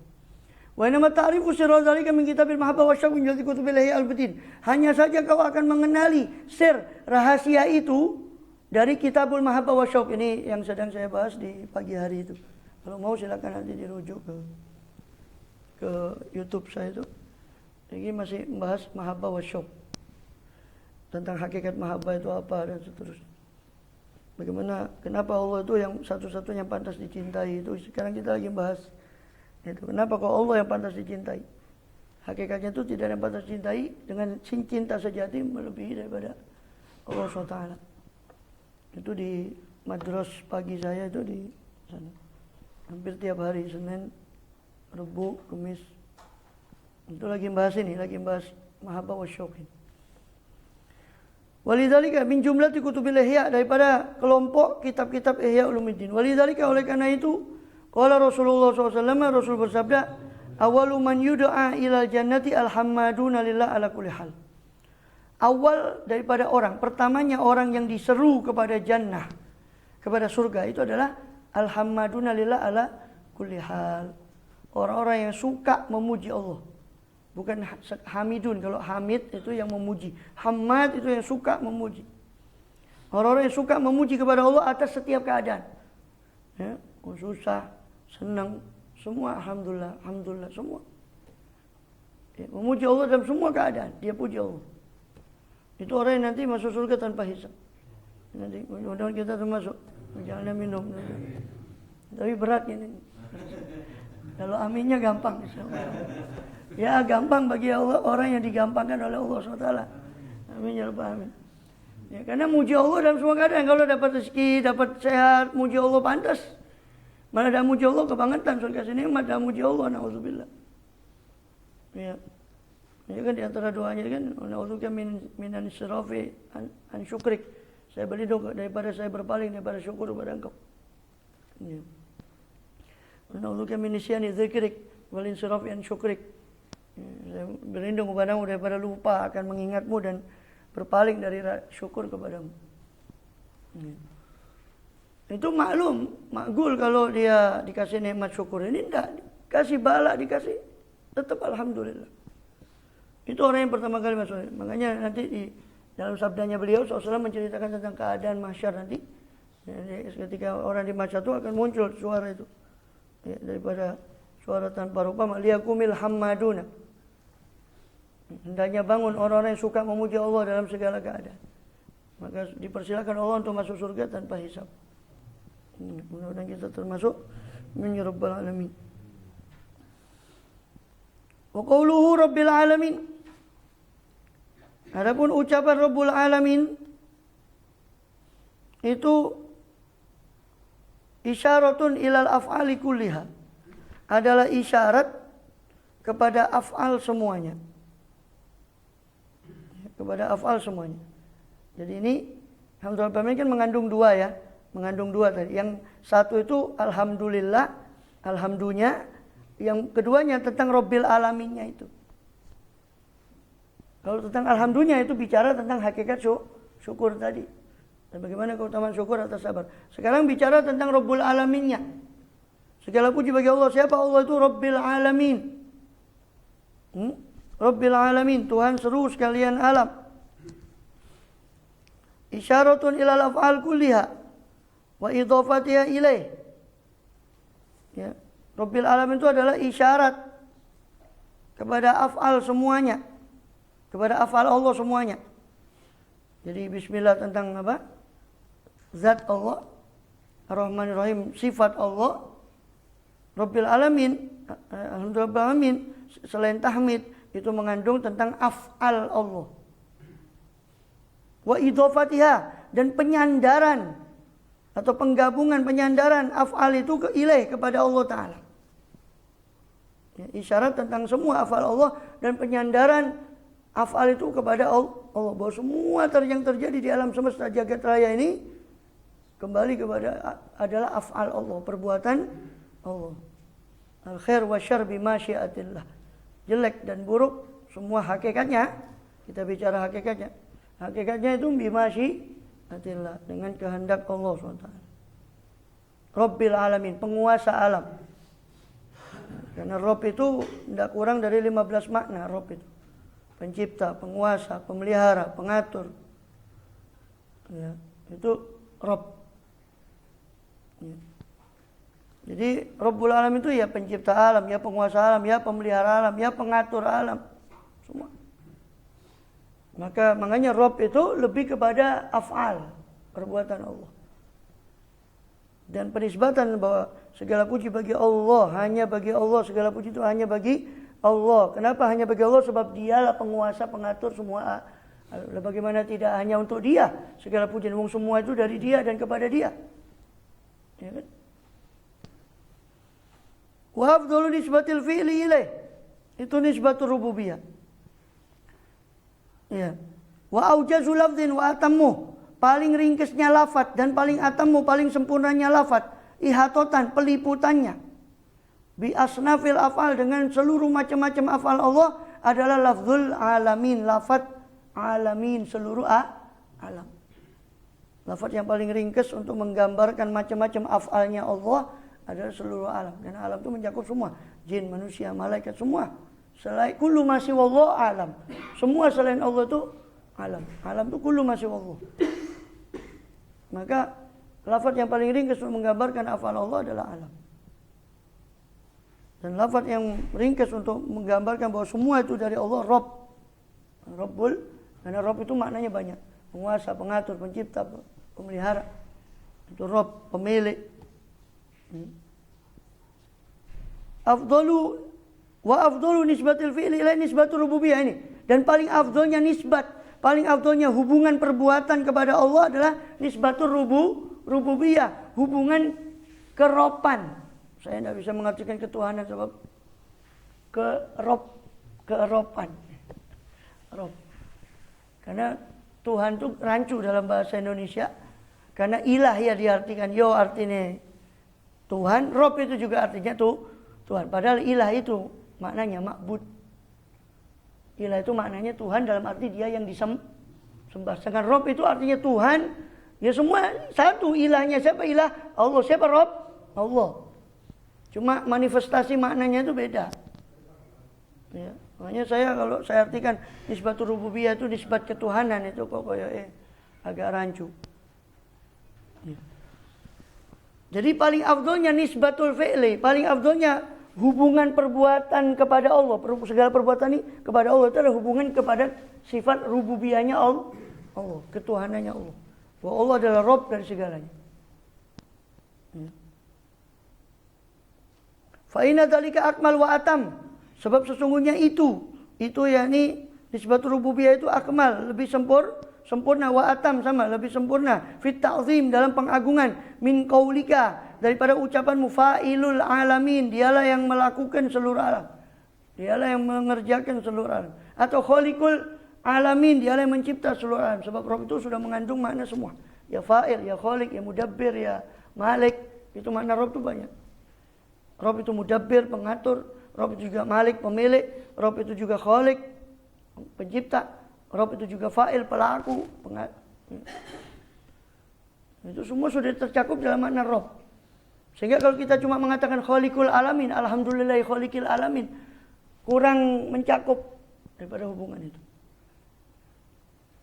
Speaker 1: Wa inama ta'rifu sirra dzalika min kitabil mahabbah wa syauq min jati kutubil al-batin. Hanya saja kau akan mengenali sir, rahasia itu dari kitabul mahabbah wa syauq. Ini yang sedang saya bahas di pagi hari itu. Kalau mau silakan nanti dirujuk ke YouTube saya itu. Ini masih membahas mahabbah wa syauq. Tentang hakikat mahabbah itu apa dan seterusnya. Bagaimana, kenapa Allah itu yang satu-satunya pantas dicintai itu. Sekarang kita lagi bahas itu. Kenapa kok Allah yang pantas dicintai? Hakikatnya itu tidak ada yang pantas dicintai. Dengan cinta sejati melebihi daripada Allah SWT. Itu di madras pagi saya itu di sana. Hampir tiap hari, Senin, Rabu, Kamis. Itu lagi bahas ini, lagi bahas mahabbah wa syauq. Walidzalika min jumlati kutubil ihya, daripada kelompok kitab-kitab Ihya Ulumuddin. Walidzalika, oleh karena itu, qala Rasulullah SAW, Rasul bersabda, awalu man yud'a ilal jannati alhammaduna lillah ala kulli hal. Awal daripada orang, pertamanya orang yang diseru kepada jannah, kepada surga, itu adalah alhammaduna lillah ala kulli hal. Orang-orang yang suka memuji Allah. Bukan hamidun, kalau hamid itu yang memuji. Hamad itu yang suka memuji. Orang-orang yang suka memuji kepada Allah atas setiap keadaan. Ya, susah, senang, semua alhamdulillah, alhamdulillah, semua. Ya, memuji Allah dalam semua keadaan, dia puji Allah. Itu orang yang nanti masuk surga tanpa hisab. Nanti mudah-mudahan kita termasuk. Jangan minum. Tapi berat ini. Kalau aminnya gampang. Ya gampang bagi Allah, orang yang digampangkan oleh Allah SWT. Amin ya rabbal alamin. Ya, karena muji Allah dalam semua keadaan. Kalau dapat rezeki, dapat sehat, muji Allah pantas. Mana ada muji Allah kebangetan, surga sini nikmat, ada muji Allah, na'udzubillah. Ya. Ini kan di antara doanya kan, na'udzubika minan israfi an syukrik. Saya berlindung daripada saya berpaling daripada syukur kepada Engkau. Ya. Na'udzubika min nisyani dzikrik wal insirafi an syukrik. Saya berlindung kepadamu daripada lupa akan mengingatmu dan berpaling dari syukur kepadamu. Itu maklum, makgul kalau dia dikasih nikmat syukur. Ini tidak, dikasih bala, dikasih tetap alhamdulillah. Itu orang yang pertama kali masuk. Makanya nanti di dalam sabdanya beliau SAW menceritakan tentang keadaan mahsyar nanti. Jadi, ketika orang di mahsyar itu akan muncul suara itu. Ya, daripada suara tanpa rupa, liyakumil hammaduna. Hendaknya bangun orang-orang yang suka memuji Allah dalam segala keadaan. Maka dipersilakan Allah untuk masuk surga tanpa hisab. Mudah-mudahan kita termasuk min rabbal alamin. Wa qawluhu rabbil alamin. Adapun ucapan rabbul alamin, itu isyaratun ilal af'ali kulliha, adalah isyarat kepada af'al semuanya. Kepada af'al semuanya. Jadi ini alhamdulillah kan mengandung dua ya. Mengandung dua tadi. Yang satu itu alhamdulillah, alhamdulillah. Yang keduanya tentang Rabbil Alaminnya itu. Kalau tentang alhamdulillah itu bicara tentang hakikat syukur tadi. Dan bagaimana keutamaan syukur atas sabar. Sekarang bicara tentang Rabbul Alaminnya. Segala puji bagi Allah. Siapa Allah itu? Rabbil Alamin. Rabbil Alamin, Tuhan seluruh sekalian alam. Isyaratun ilal af'al kulliha wa idhafatiha ilaih. Ya. Rabbil Alamin itu adalah isyarat kepada af'al semuanya. Kepada af'al Allah semuanya. Jadi bismillah tentang apa? Zat Allah. Ar-Rahman Ar-Rahim, sifat Allah. Rabbil Alamin, alhamdulillah, selain tahmid, itu mengandung tentang af'al Allah. Wa idhafatiha, dan penyandaran atau penggabungan penyandaran af'al itu ke ilaih, kepada Allah Ta'ala. Ya, isyarat tentang semua af'al Allah dan penyandaran af'al itu kepada Allah. Bahwa semua yang terjadi di alam semesta jagat raya ini kembali kepada adalah af'al Allah, perbuatan Allah. Al-khair wa syarr bima syiatillah. Jelek dan buruk semua hakikatnya, kita bicara hakikatnya. Hakikatnya itu bima syiatillah, dengan kehendak Allah SWT. Rabbil Alamin, penguasa alam. Karena Rabb itu tidak kurang dari 15 makna. Rabb itu pencipta, penguasa, pemelihara, pengatur. Ya, itu Rabb. Ya. Jadi Rabbul Alamin itu ya pencipta alam, ya penguasa alam, ya pemelihara alam, ya pengatur alam. Semua. Makanya Rabb itu lebih kepada af'al, perbuatan Allah. Dan penisbatan bahwa segala puji bagi Allah, hanya bagi Allah, segala puji itu hanya bagi Allah. Kenapa hanya bagi Allah? Sebab dialah penguasa, pengatur semua. Bagaimana tidak hanya untuk dia segala puji, semua itu dari dia dan kepada dia. Ya kan? Wa afdalu nisbatil fi'li ilaih, itu nisbatul rububiyah. Ya. Wa aujazu lafdhin wa atammu, paling ringkesnya lafaz dan paling atammu, paling sempurnanya lafaz, ihatotan, peliputannya. Bi asnafil af'al, dengan seluruh macam-macam af'al Allah adalah lafzul alamin, lafaz alamin, seluruh alam. Lafaz yang paling ringkes untuk menggambarkan macam-macam af'alnya Allah adalah seluruh alam. Dan alam itu mencakup semua, jin, manusia, malaikat, semua. Selain kullu masih wallah alam. Semua selain Allah itu alam. Alam itu kullu masih wallah. Maka lafaz yang paling ringkas untuk menggambarkan af'al Allah adalah alam. Dan lafaz yang ringkas untuk menggambarkan bahwa semua itu dari Allah, Rabb. Rabbul, karena Rabb itu maknanya banyak. Penguasa, pengatur, pencipta, pemelihara. Itu Rabb, pemilik. Afdalu wa afdalu nisbatil fi'li ila nisbatul rububiyah ini. Dan paling afdalnya nisbat, paling afdalnya hubungan perbuatan kepada Allah adalah nisbatul rububiyah, hubungan keropan. Saya tidak bisa mengartikan ketuhanan sebab keeropan. Rob. Karena Tuhan itu rancu dalam bahasa Indonesia. Karena ilah ya diartikan, yo artinya Tuhan, Rob itu juga artinya Tuhan. Padahal ilah itu maknanya ma'bud. Ilah itu maknanya Tuhan dalam arti dia yang disembah. Sedangkan Rob itu artinya Tuhan. Ya semua satu ilahnya. Siapa ilah? Allah. Siapa Rob? Allah. Cuma manifestasi maknanya itu beda. Ya. Makanya kalau saya artikan nisbatul rububiyah itu nisbat ketuhanan, itu kok agak rancu. Ya. Jadi paling afdolnya nisbatul fi'li, paling afdolnya hubungan perbuatan kepada Allah. Segala perbuatan ini kepada Allah itu adalah hubungan kepada sifat rububiyahnya Allah, ketuhanannya Allah. Bahwa Allah adalah Rabb dari segalanya. Fa inna dzalika akmal wa atam. Sebab sesungguhnya itu yakni nisbatul rububiyah itu akmal, lebih sempurna, wa atam sama lebih sempurna, fit ta'zim dalam pengagungan, min qaulika daripada ucapanmu, fa'ilul alamin dialah yang melakukan seluruh alam, dialah yang mengerjakan seluruh alam, atau khaliqul alamin dialah yang mencipta seluruh alam. Sebab Rabb itu sudah mengandung makna semua, ya fa'il, ya khaliq, ya mudabbir, ya malik. Itu makna Rabb itu banyak. Rabb itu mudabbir, pengatur, Rabb itu juga malik, pemilik, Rabb itu juga khaliq, pencipta, Rabb itu juga fa'il, pelaku, itu semua sudah tercakup dalam makna Rabb. Sehingga kalau kita cuma mengatakan khaliqul alamin, alhamdulillah khaliqil alamin, kurang mencakup daripada hubungan itu.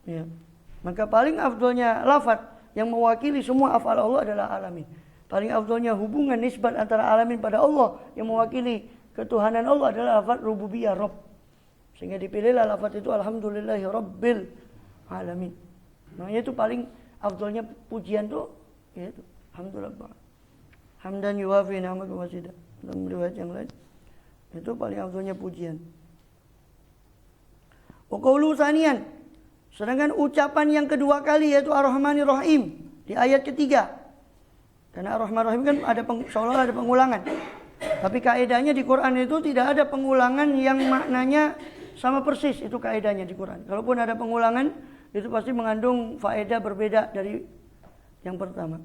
Speaker 1: Ya. Maka paling afdolnya lafaz yang mewakili semua af'al Allah adalah alamin. Paling afdolnya hubungan nisbat antara alamin pada Allah yang mewakili ketuhanan Allah adalah lafaz rububiyah, Rabb. Sehingga dipilihlah lafaz itu alhamdulillahi rabbil alamin. Maknanya itu paling afdolnya pujian tuh yaitu alhamdulillah. Hamdan yuwafi ni'amahu wa mazida. Dalam riwayat yang lain itu paling afdolnya pujian. Wa qaulu tsaniyan. Sedangkan ucapan yang kedua kali yaitu Ar-Rahmanir Rahim di ayat ketiga. Karena Ar-Rahmanir Rahim kan ada seolah ada pengulangan. Tapi kaidahnya di Quran itu tidak ada pengulangan yang maknanya sama persis, itu kaidahnya di Quran. Kalaupun ada pengulangan, itu pasti mengandung faedah berbeda dari yang pertama.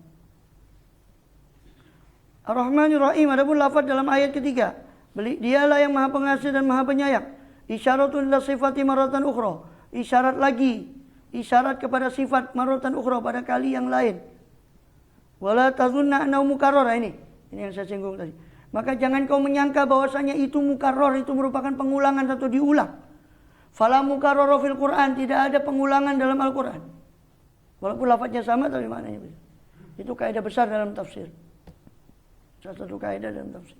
Speaker 1: Ar-Rahmanir Rahim adapun lafaz dalam ayat ketiga. Dialah yang Maha Pengasih dan Maha Penyayang. Isyaratun ila sifati maratan ukhra. Isyarat lagi, isyarat kepada sifat maratan ukhra pada kali yang lain. Wala tazunna annahu mukarrar, ini yang saya singgung tadi. Maka jangan kau menyangka bahwasanya itu mukarrar, itu merupakan pengulangan atau diulang. Fala mukarrar fil Quran, tidak ada pengulangan dalam Al-Quran. Walaupun lafaznya sama tapi maknanya beda. Itu kaidah besar dalam tafsir. Salah satu kaidah dalam tafsir.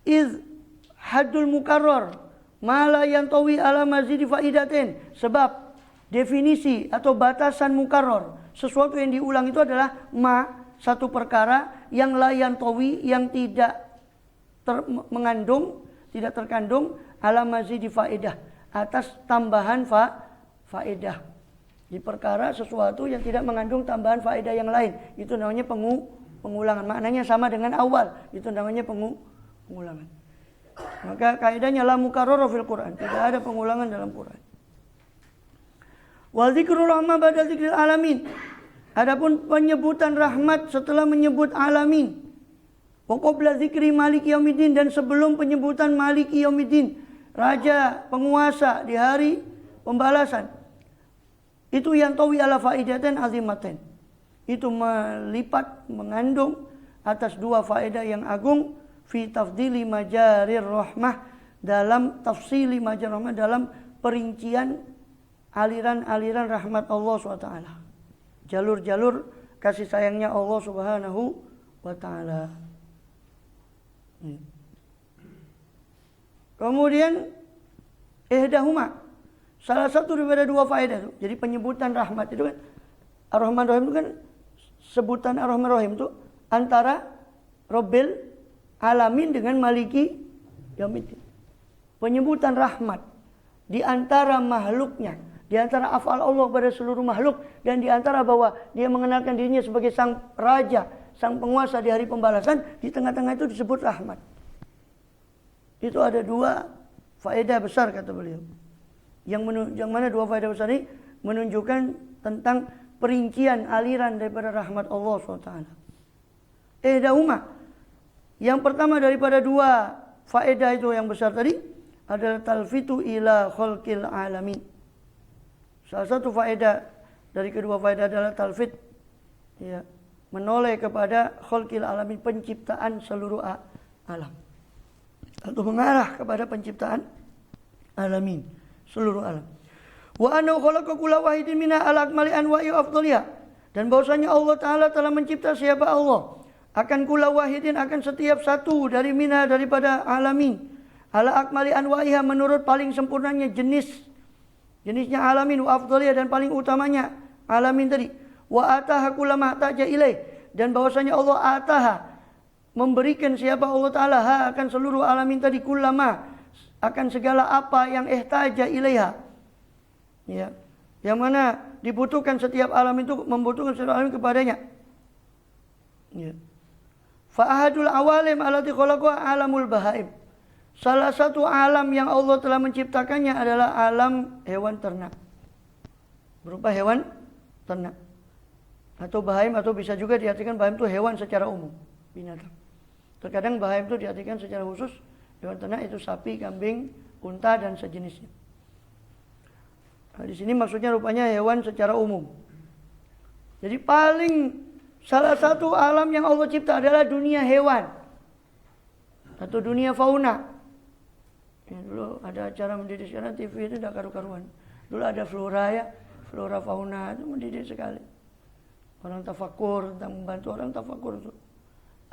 Speaker 1: Iz haddul mukarrar ma la yantawi ala mazidi faidatin. Sebab definisi atau batasan mukarrar, sesuatu yang diulang itu adalah satu perkara yang layan tawi, yang tidak mengandung, tidak terkandung ala mazidi faedah, atas tambahan faedah. Di perkara sesuatu yang tidak mengandung tambahan faedah yang lain, itu namanya pengulangan. Maknanya sama dengan awal, itu namanya pengulangan. Maka kaidahnya la mukarrar fil Quran, tidak ada pengulangan dalam Quran. Wa dzikrul rahmah ba'da dzikril alamin. Adapun penyebutan rahmat setelah menyebut alamin. Wa qabla dzikri maliki yaumiddin, dan sebelum penyebutan maliki yaumiddin, raja penguasa di hari pembalasan. Itu yang tawi ala faidatain azimatain. Itu melipat, mengandung atas dua faedah yang agung, fi tafdili majarir rahmah, dalam tafsili majarir rahmah, dalam perincian aliran-aliran rahmat Allah SWT. Jalur-jalur kasih sayangnya Allah Subhanahu wa ta'ala. Kemudian ihdahuma, salah satu daripada dua faedah itu. Jadi penyebutan rahmat itu kan, Ar-Rahman Rahim itu kan, sebutan Ar-Rahman Rahim itu antara Rabbil Alamin dengan Maliki Yaumiddin. Penyebutan rahmat di antara makhluknya, di antara af'al Allah pada seluruh makhluk, dan di antara bahwa dia mengenalkan dirinya sebagai sang raja, sang penguasa di hari pembalasan, di tengah-tengah itu disebut rahmat. Itu ada dua faedah besar kata beliau. Yang mana dua faedah besar ini menunjukkan tentang perincian aliran daripada rahmat Allah SWT. Ihdahuma, yang pertama daripada dua faedah itu yang besar tadi adalah talfitu ila khalqil alamin. Salah satu faedah dari kedua faedah adalah talfit, ya, menoleh kepada khalqil alamin, penciptaan seluruh alam, atau mengarah kepada penciptaan alamin, seluruh alam. Wa annahu khalaqa kulla wahidin minha ala akmali anwa'i afdhaliyah, dan bahwasanya Allah Ta'ala telah mencipta siapa Allah akan kulla wahidin, akan setiap satu dari minha, daripada alamin, ala akmali anwa'iha, menurut paling sempurnanya jenisnya alamin, wa afdhaliyah, dan paling utamanya alamin tadi. Wa ataha kullama tahtaja ilaih, dan bahwasanya Allah ataha, memberikan siapa Allah Ta'ala akan seluruh alamin tadi, kullama, akan segala apa yang ihtaja ilaiha, Ya. Yang mana dibutuhkan setiap alam itu, membutuhkan setiap alam kepadanya. Ya. Fa'ahadul awalim allati khalaqa alamul bahaim. Salah satu alam yang Allah telah menciptakannya adalah alam hewan ternak. Berupa hewan ternak. Atau bahaim, atau bisa juga diartikan bahaim itu hewan secara umum, binatang. Terkadang bahaim itu diartikan secara khusus, hewan ternak itu sapi, kambing, unta dan sejenisnya. Nah, di sini maksudnya rupanya hewan secara umum. Jadi salah satu alam yang Allah cipta adalah dunia hewan atau dunia fauna. Ya, dulu ada acara mendidik, sekarang TV itu tidak karu-karuan. Dulu ada flora fauna itu mendidik sekali. Orang tafakur, tentang membantu orang tafakur itu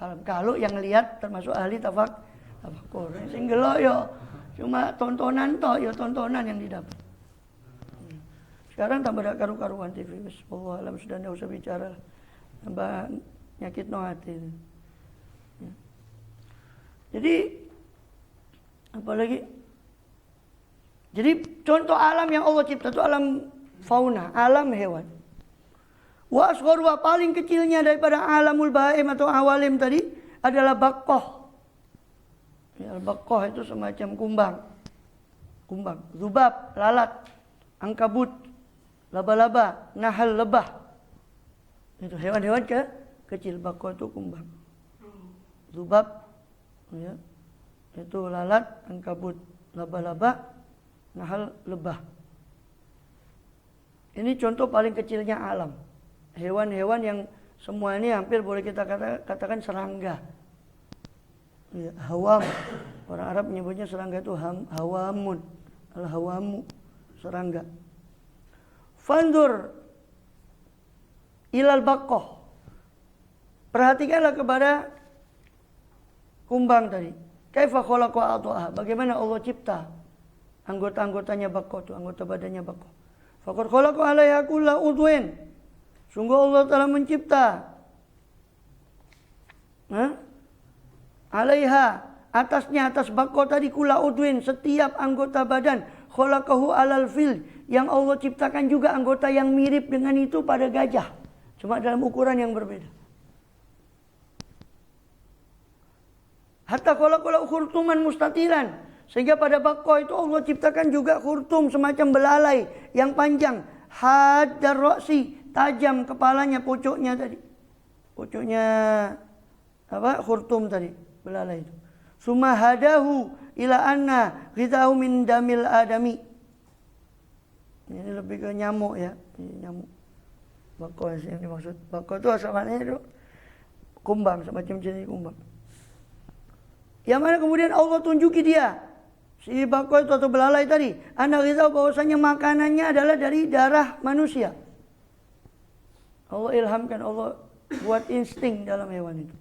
Speaker 1: alam. Kalau yang lihat termasuk ahli tafakur. Sing gelo yo cuma tontonan toh, yo tontonan yang didapat. Sekarang tambah ada karu-karuan TV. Allah alam sudah tidak usah bicara. Tambah nyakit no hati. Ya. Jadi apalagi? Jadi contoh alam yang Allah cipta itu alam fauna, alam hewan. Wa asgharuha, paling kecilnya daripada alamul bahaim atau awalim tadi adalah baqqah. Ya, baqqah itu semacam kumbang, zubab, lalat, angkabut, laba-laba, nahal, lebah. Itu hewan-hewan kecil. Baqqah itu kumbang. Zubab, ya, itu lalat, angkabut, laba-laba, nahal, lebah. Ini contoh paling kecilnya alam. Hewan-hewan yang semua ini hampir boleh kita katakan serangga. Ya, hawam. Orang Arab menyebutnya serangga itu hawamun. Al-hawamu, serangga. Fandur ilal baqqah. Perhatikanlah kepada kumbang tadi. Kaifa khalaqa a'dha'aha. Bagaimana Allah cipta anggota-anggotanya baqqah itu, anggota badannya baqqah. Faqad khalaqa 'alaiha kulla udwin. Sungguh Allah telah mencipta alaiha, atasnya, atas baqqah tadi, kulla udwin, setiap anggota badan. Khalaqahu 'alal fil, yang Allah ciptakan juga anggota yang mirip dengan itu pada gajah, cuma dalam ukuran yang berbeda. Hatta khalaqahu khurtuman mustatilan, sehingga pada baqqah itu Allah ciptakan juga khurtum, semacam belalai yang panjang. Haddar ra'si, tajam kepalanya, pucuknya tadi. Pucuknya khurtum tadi, belalai itu. Summa hadahu ila anna ghidhahu min damil adami. Ini lebih ke nyamuk ya, ini nyamuk. Baqqah yang dimaksud. Baqqah itu asalnya itu kumbang, semacam jenis kumbang. Yang mana kemudian Allah tunjuki dia, si baqqah itu atau belalai tadi, anna ghidhahu, bahwasanya makanannya adalah dari darah manusia. Allah ilhamkan, Allah buat insting dalam hewan itu.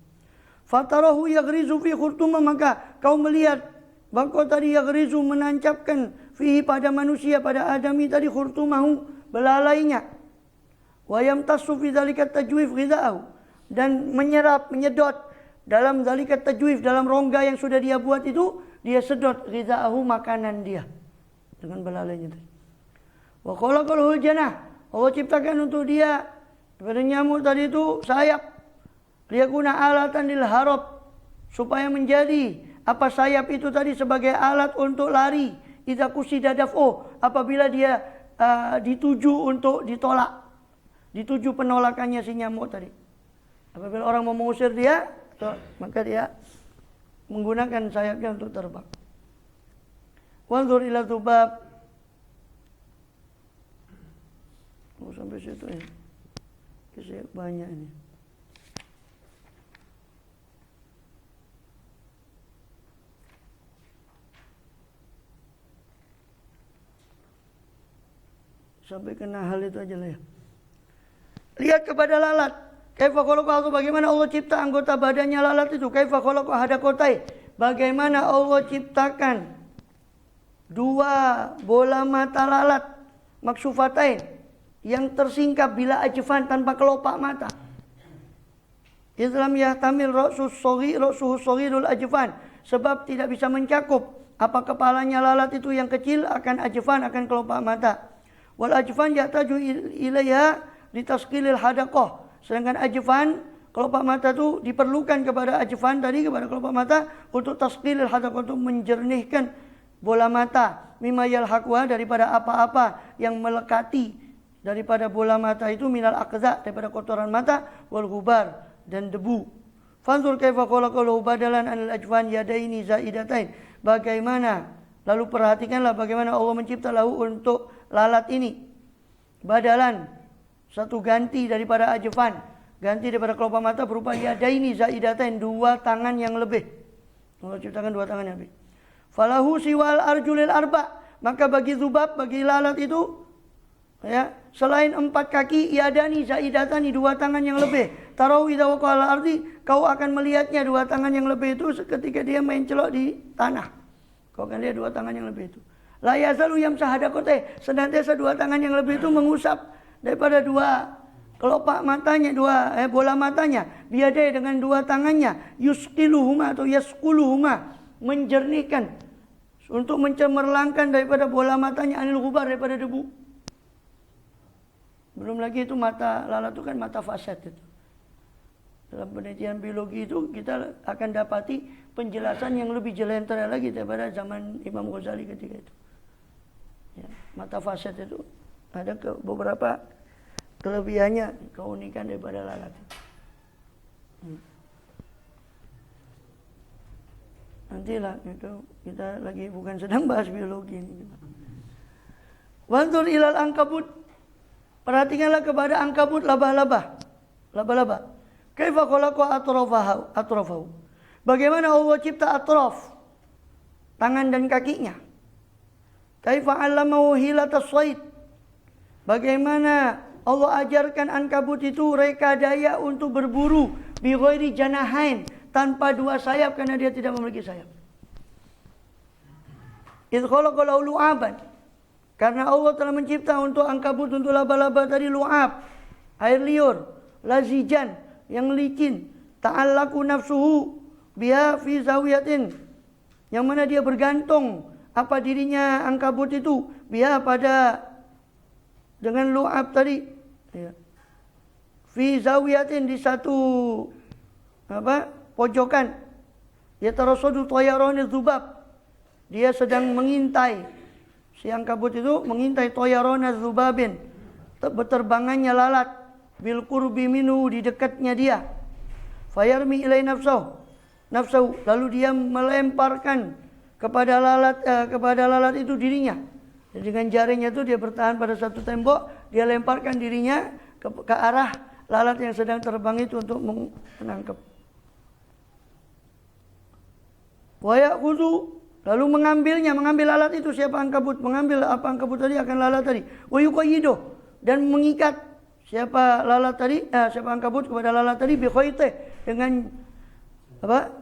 Speaker 1: Fatarahu yaghrizu fi khurtumah, maka kau melihat baqqah tadi yaghrizu, menancapkan fihi, pada manusia, pada adami tadi, khurtumahu, belalainya. Wa yamtassu fi dzalika tajwif ghidha'ahu, dan menyerap, menyedot dalam dzalika tajwif, dalam rongga yang sudah dia buat itu, dia sedot ghidha'ahu, makanan dia dengan belalainya tadi. Wa khalaqal janah, Allah ciptakan untuk dia pada nyamuk tadi itu sayap. Liyakuna alatan lil harab, supaya menjadi apa, sayap itu tadi sebagai alat untuk lari. Idza qusida daf'u, apabila dia dituju untuk ditolak, dituju penolakannya si nyamuk tadi. Apabila orang mau mengusir dia, maka dia menggunakan sayapnya untuk terbang. Wanzur ila dzubab. Sampai situ ya. Kisah banyak ini. Sampai kena hal itu aja lah ya. Lihat kepada lalat. Kaifa khalaqa, bagaimana Allah cipta anggota badannya lalat itu. Kaifa khalaqa hadakotai, bagaimana Allah ciptakan dua bola mata lalat maksufatain, yang tersingkap bila ajfan, tanpa kelopak mata. Islam yahtamil ra'suhu shaghirul ajfan, sebab tidak bisa mencakup apa kepalanya lalat itu yang kecil akan ajfan, akan kelopak mata. Wal ajfan yahtaju ilaiha litasqilil hadaqah. Sedangkan ajfan, kelopak mata itu diperlukan kepada ajfan tadi, kepada kelopak mata untuk tasqilil hadaqah, untuk menjernihkan bola mata. Mimma yalhaqwa, daripada apa-apa yang melekati daripada bola mata itu, minal aqza, daripada kotoran mata, wal ghubar, dan debu. Fanzur kaifa khalaqahu badalan anil ajfan yadaini zaidatain. Bagaimana, lalu perhatikanlah bagaimana Allah mencipta lahu untuk lalat ini badalan, satu ganti daripada ajfan, ganti daripada kelopak mata berupa yadaini zaidatain, dua tangan yang lebih. Allah ciptakan dua tangan yang lebih. Falahu siwal arjulil arba, maka bagi zubab, bagi lalat itu, ya, selain 4 kaki, yadani zaidatani, dua tangan yang lebih. Tarau idza waqala ardi, kau akan melihatnya dua tangan yang lebih itu ketika dia main celok di tanah. Kau akan lihat dua tangan yang lebih itu. La yazalu yamsah hadaqatih, senantiasa dua tangan yang lebih itu mengusap daripada dua kelopak matanya, bola matanya. Biadai, dengan dua tangannya. Yusqiluhuma atau yasquluhuma, menjernihkan, untuk mencemerlangkan daripada bola matanya, anil ghubar, daripada debu. Belum lagi itu mata lalat itu kan mata fasad itu. Dalam penelitian biologi itu kita akan dapati penjelasan yang lebih jelentera lagi daripada zaman Imam Ghazali ketika itu. Ya, mata fasad itu ada beberapa kelebihannya, keunikan daripada lalat. Nantilah itu kita lagi bukan sedang bahas biologi ini. Wanzur ilal ankabut, perhatikanlah kepada ankabut, laba-laba. Kaifa khalaqa atrafahu. Bagaimana Allah cipta atraf, tangan dan kakinya. Kaifa 'allamahu hilatas shayd. Bagaimana Allah ajarkan ankabut itu reka daya untuk berburu, bi ghairi janahain, tanpa dua sayap, karena dia tidak memiliki sayap. Idz khalaqa lahu lu'aban, karena Allah telah mencipta untuk ankabut, untuk laba-laba tadi, lu'ab, air liur, lazijan, yang licin, ta'allaku nafsuhu biha fi zawiyatin, yang mana dia bergantung apa dirinya ankabut itu, biha, pada, dengan lu'ab tadi, ya, fi zawiyatin, di satu pojokan, ya, tarasadu tayarani dzubab, dia sedang mengintai, si ankabut itu mengintai tayarana dzubabin, berterbangannya lalat, bil qurbi minhu, di dekatnya dia. Fayarmi ilai nafsahu, lalu dia melemparkan kepada lalat itu dirinya. Jadi dengan jarinya itu dia bertahan pada satu tembok, dia lemparkan dirinya ke arah lalat yang sedang terbang itu untuk menangkap. Wa ya'khudhu, lalu mengambil lalat itu. Siapa ankabut? Mengambil apa ankabut tadi, akan lalat tadi. Wa yuqayyidu, dan mengikat siapa lalat tadi, siapa ankabut kepada lalat tadi, bi khaytih, dengan apa?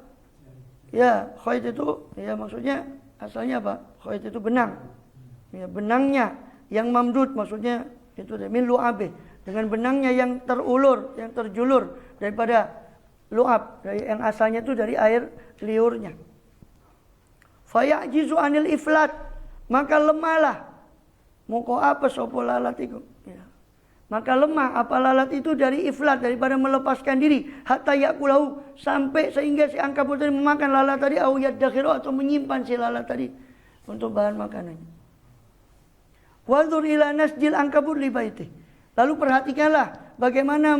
Speaker 1: Ya, khayt itu ya maksudnya asalnya apa? Khayt itu benang. Ya, benangnya yang mamdud, maksudnya itu min lu'abih, dengan benangnya yang terulur, yang terjulur daripada lu'ab, yang asalnya itu dari air liurnya. Fayajizu anil iflat, maka lemahlah. Moko apa sopo lalat itu? Ya. Maka lemah apa lalat itu dari iflat, daripada melepaskan diri, hatta yakulahu, sampai sehingga si ankabut tadi memakan lalat tadi, au yaddakhiru, atau menyimpan si lalat tadi untuk bahan makanannya. Wanzur ila nasjil ankabut li baiti, lalu perhatikanlah bagaimana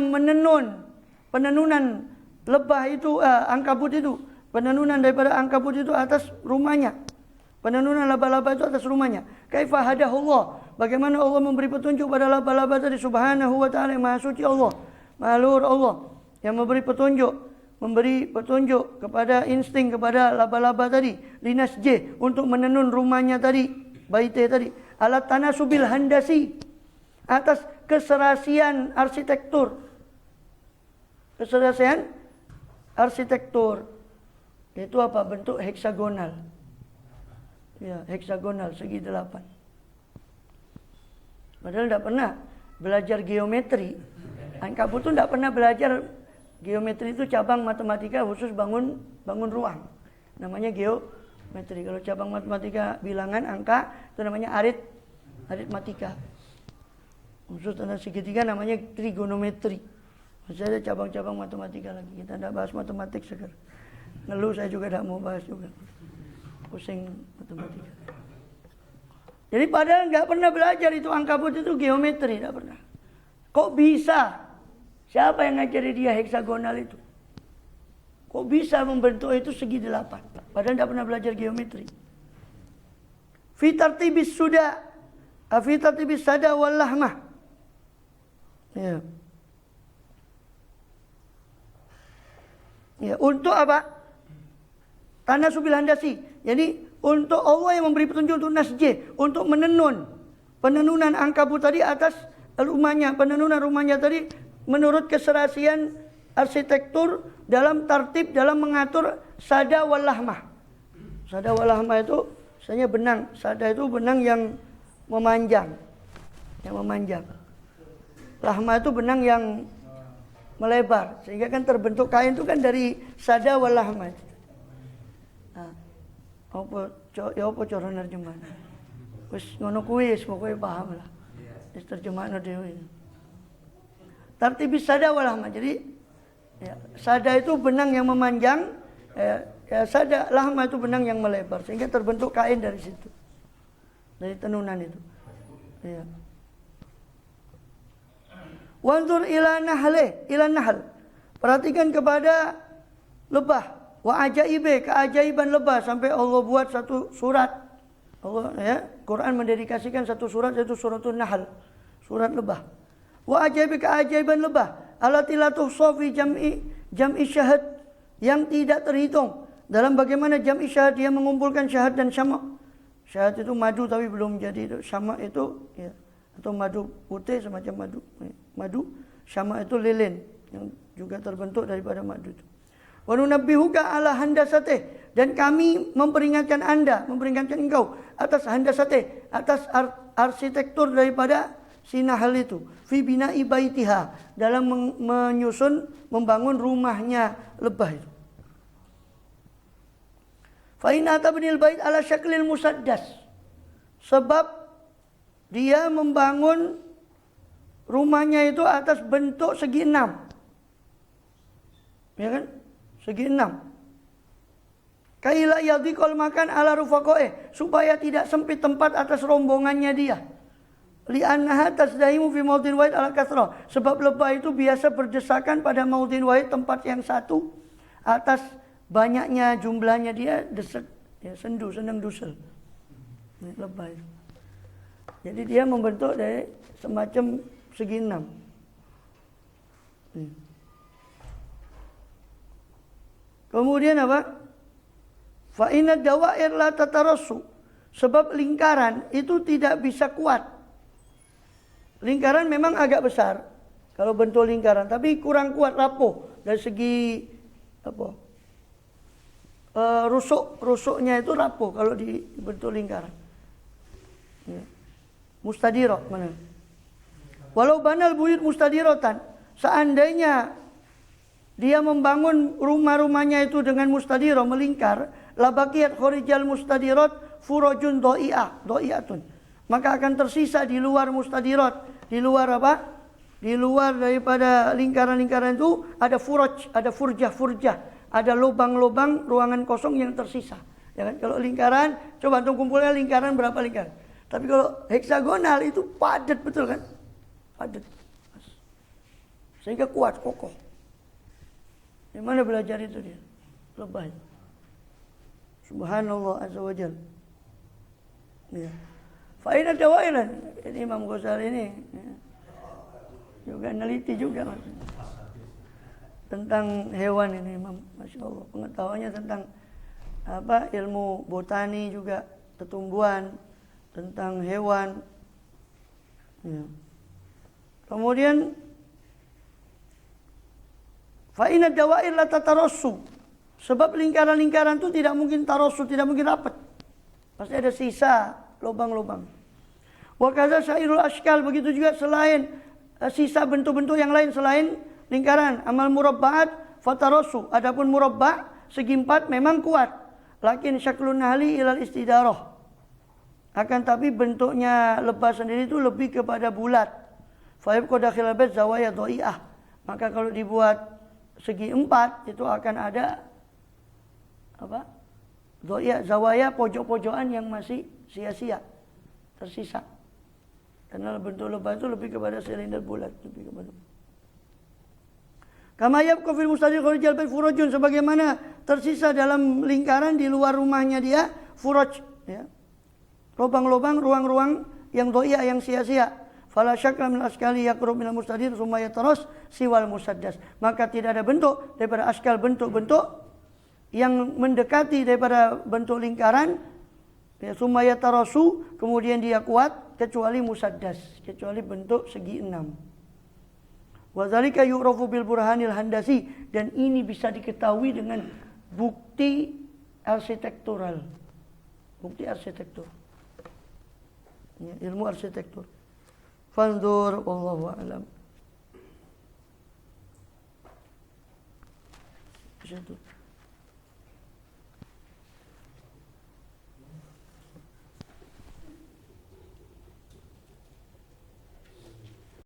Speaker 1: penenunan lebah itu, ankabut itu, penenunan daripada ankabut itu atas rumahnya, penenunan laba-laba itu atas rumahnya. Kaifa hadahullah, bagaimana Allah memberi petunjuk pada laba-laba tadi, subhanahu wa ta'ala, yang maha suci Allah, maha luhur Allah, yang memberi petunjuk kepada insting, kepada laba-laba tadi, linasjih, untuk menenun rumahnya tadi, baite tadi, alat tanasubil handasi, atas keserasian arsitektur, itu apa? Bentuk heksagonal. Ya, heksagonal, segi 8. Padahal tidak pernah belajar geometri. Ankabut itu tidak pernah belajar geometri, itu cabang matematika khusus bangun ruang. Namanya geometri. Kalau cabang matematika bilangan, angka, itu namanya aritmatika. Khusus tanda segitiga namanya trigonometri. Masih ada cabang-cabang matematika lagi. Kita tidak bahas matematik sekarang. Ngeluh saya juga tidak mau bahas juga. Pusing matematika. Jadi padahal nggak pernah belajar itu Ankabut itu geometri, tidak pernah. Kok bisa? Siapa yang ngajari dia heksagonal itu? Kok bisa membentuk itu segi 8? Padahal tidak pernah belajar geometri. Fi tartibis suda, fi tartibis sada wal lahmah. Ya. Ya, untuk apa? Tanah subil handasi. Jadi untuk Allah yang memberi petunjuk untuk nasjih, untuk penenunan Ankabut tadi atas rumahnya, penenunan rumahnya tadi menurut keserasian arsitektur dalam tertib dalam mengatur sada wal lahmah. Sada wal lahmah itu misalnya benang. Sada itu benang yang memanjang. Yang memanjang. Lahmah itu benang yang melebar. Sehingga kan terbentuk kain itu kan dari sada wal lahmah. Nah, apa cara nerjemahan? Wis ngono kuwi wis pokoke paham lah. Wis terjemahan dhewe. Tartibis sada wal lahmah. Jadi ya, sada itu benang yang memanjang, sada lahmah itu benang yang melebar sehingga terbentuk kain dari situ. Dari tenunan itu. Ya. Wanzur ila nahl. Perhatikan kepada lebah. Wa ajaibe, keajaiban lebah sampai Allah buat satu surat. Allah ya, Quran mendedikasikan satu surat yaitu suratul Nahl, surat lebah. Wa ajaibe, keajaiban lebah. Allati la tuhsa fi jam'i syahad, yang tidak terhitung dalam bagaimana jam'i syahad, dia mengumpulkan syahad dan syama'. Syahad itu madu tapi belum jadi itu. Syama' itu ya, atau madu putih semacam madu. Syama' itu lilin yang juga terbentuk daripada madu itu. Wa nunabbihuka ala handasatih, dan kami memperingatkan engkau atas handasatih, atas arsitektur daripada si Nahl itu. Fi bina'i baitiha, dalam membangun rumahnya lebah itu. Fa in atabnil bait ala syaklil musaddas, sebab dia membangun rumahnya itu atas bentuk segi 6. Ya kan? Segi 6. Kaila yadhiqal makan ala rufaqoe, supaya tidak sempit tempat atas rombongannya dia. Li'annaha tasdahimu fi maudin wahid ala kasrah, sebab lebah itu biasa berdesakan pada maudin wahid, tempat yang satu, atas banyaknya jumlahnya dia desek, ya, senang dusel. Ini lebah itu. Jadi dia membentuk dari semacam segi 6. Kemudian apa? Fa inna dawair la tatarassu, sebab lingkaran itu tidak bisa kuat. Lingkaran memang agak besar kalau bentuk lingkaran, tapi kurang kuat, rapuh dari segi apa? Rusuknya itu rapuh kalau dibentuk lingkaran. Ya. Mustadirah mana? Walau banal buyut mustadiratan, seandainya dia membangun rumah-rumahnya itu dengan mustadirah, melingkar, labaqiyat kharijal mustadirat furujun do'iatun, maka akan tersisa di luar mustadirat, di luar apa? Di luar daripada lingkaran-lingkaran itu ada furuj, ada furjah, ada lubang-lubang ruangan kosong yang tersisa. Ya kan? Kalau lingkaran, coba antum kumpulnya lingkaran berapa lingkaran? Tapi kalau heksagonal itu padat betul kan? Padat. Sehingga kuat, kokoh. Di mana belajar itu dia? Lebah. Subhanallah azza wajal. Ya. Fa'idah dawailan. Ini Imam Ghazali ini ya, juga neliti juga tentang hewan ini Imam, Masya Allah. Pengetahuannya tentang apa, ilmu botani juga, tumbuhan, tentang hewan. Ya. Kemudian fa inna dawair la tatarassu, sebab lingkaran-lingkaran itu tidak mungkin tarassu, tidak mungkin rapat. Pasti ada sisa lubang-lubang. Wa kadza syairul ashkal, begitu juga selain sisa bentuk-bentuk yang lain selain lingkaran. Amal murabbaat fatarassu, adapun murabba segi 4 memang kuat. Lakin syaklun nahli ilal istidarah, akan tapi bentuknya lebah sendiri itu lebih kepada bulat. fa yabqa dakhil bait zawaya dha'iah. Maka kalau dibuat segi 4 itu akan ada apa? Dha'iah, zawaya, pojok-pojokan yang masih sia-sia, tersisa. Karena bentuk lebah itu lebih kepada silinder bulat, lebih kepada. Kama yabqa fil mustadir kharijal bait furujun, sebagaimana tersisa dalam lingkaran di luar rumahnya dia furuj, ya. Lubang-lubang, ruang-ruang yang dha'iah, yang sia-sia. Fala syakka min askali yaqrub min mustadir tsumma yataras siwal musaddas. Maka tidak ada bentuk daripada askal, bentuk-bentuk yang mendekati daripada bentuk lingkaran, ya, tsumma yatarasu, kemudian dia kuat, kecuali musaddas, kecuali bentuk segi 6. Wadzalika yu'rafu bil burhanil handasi, dan ini bisa diketahui dengan bukti arsitektural. Bukti arsitektur. Ya, ilmu arsitektur. Fanzur wallahu a'lam. Di situ.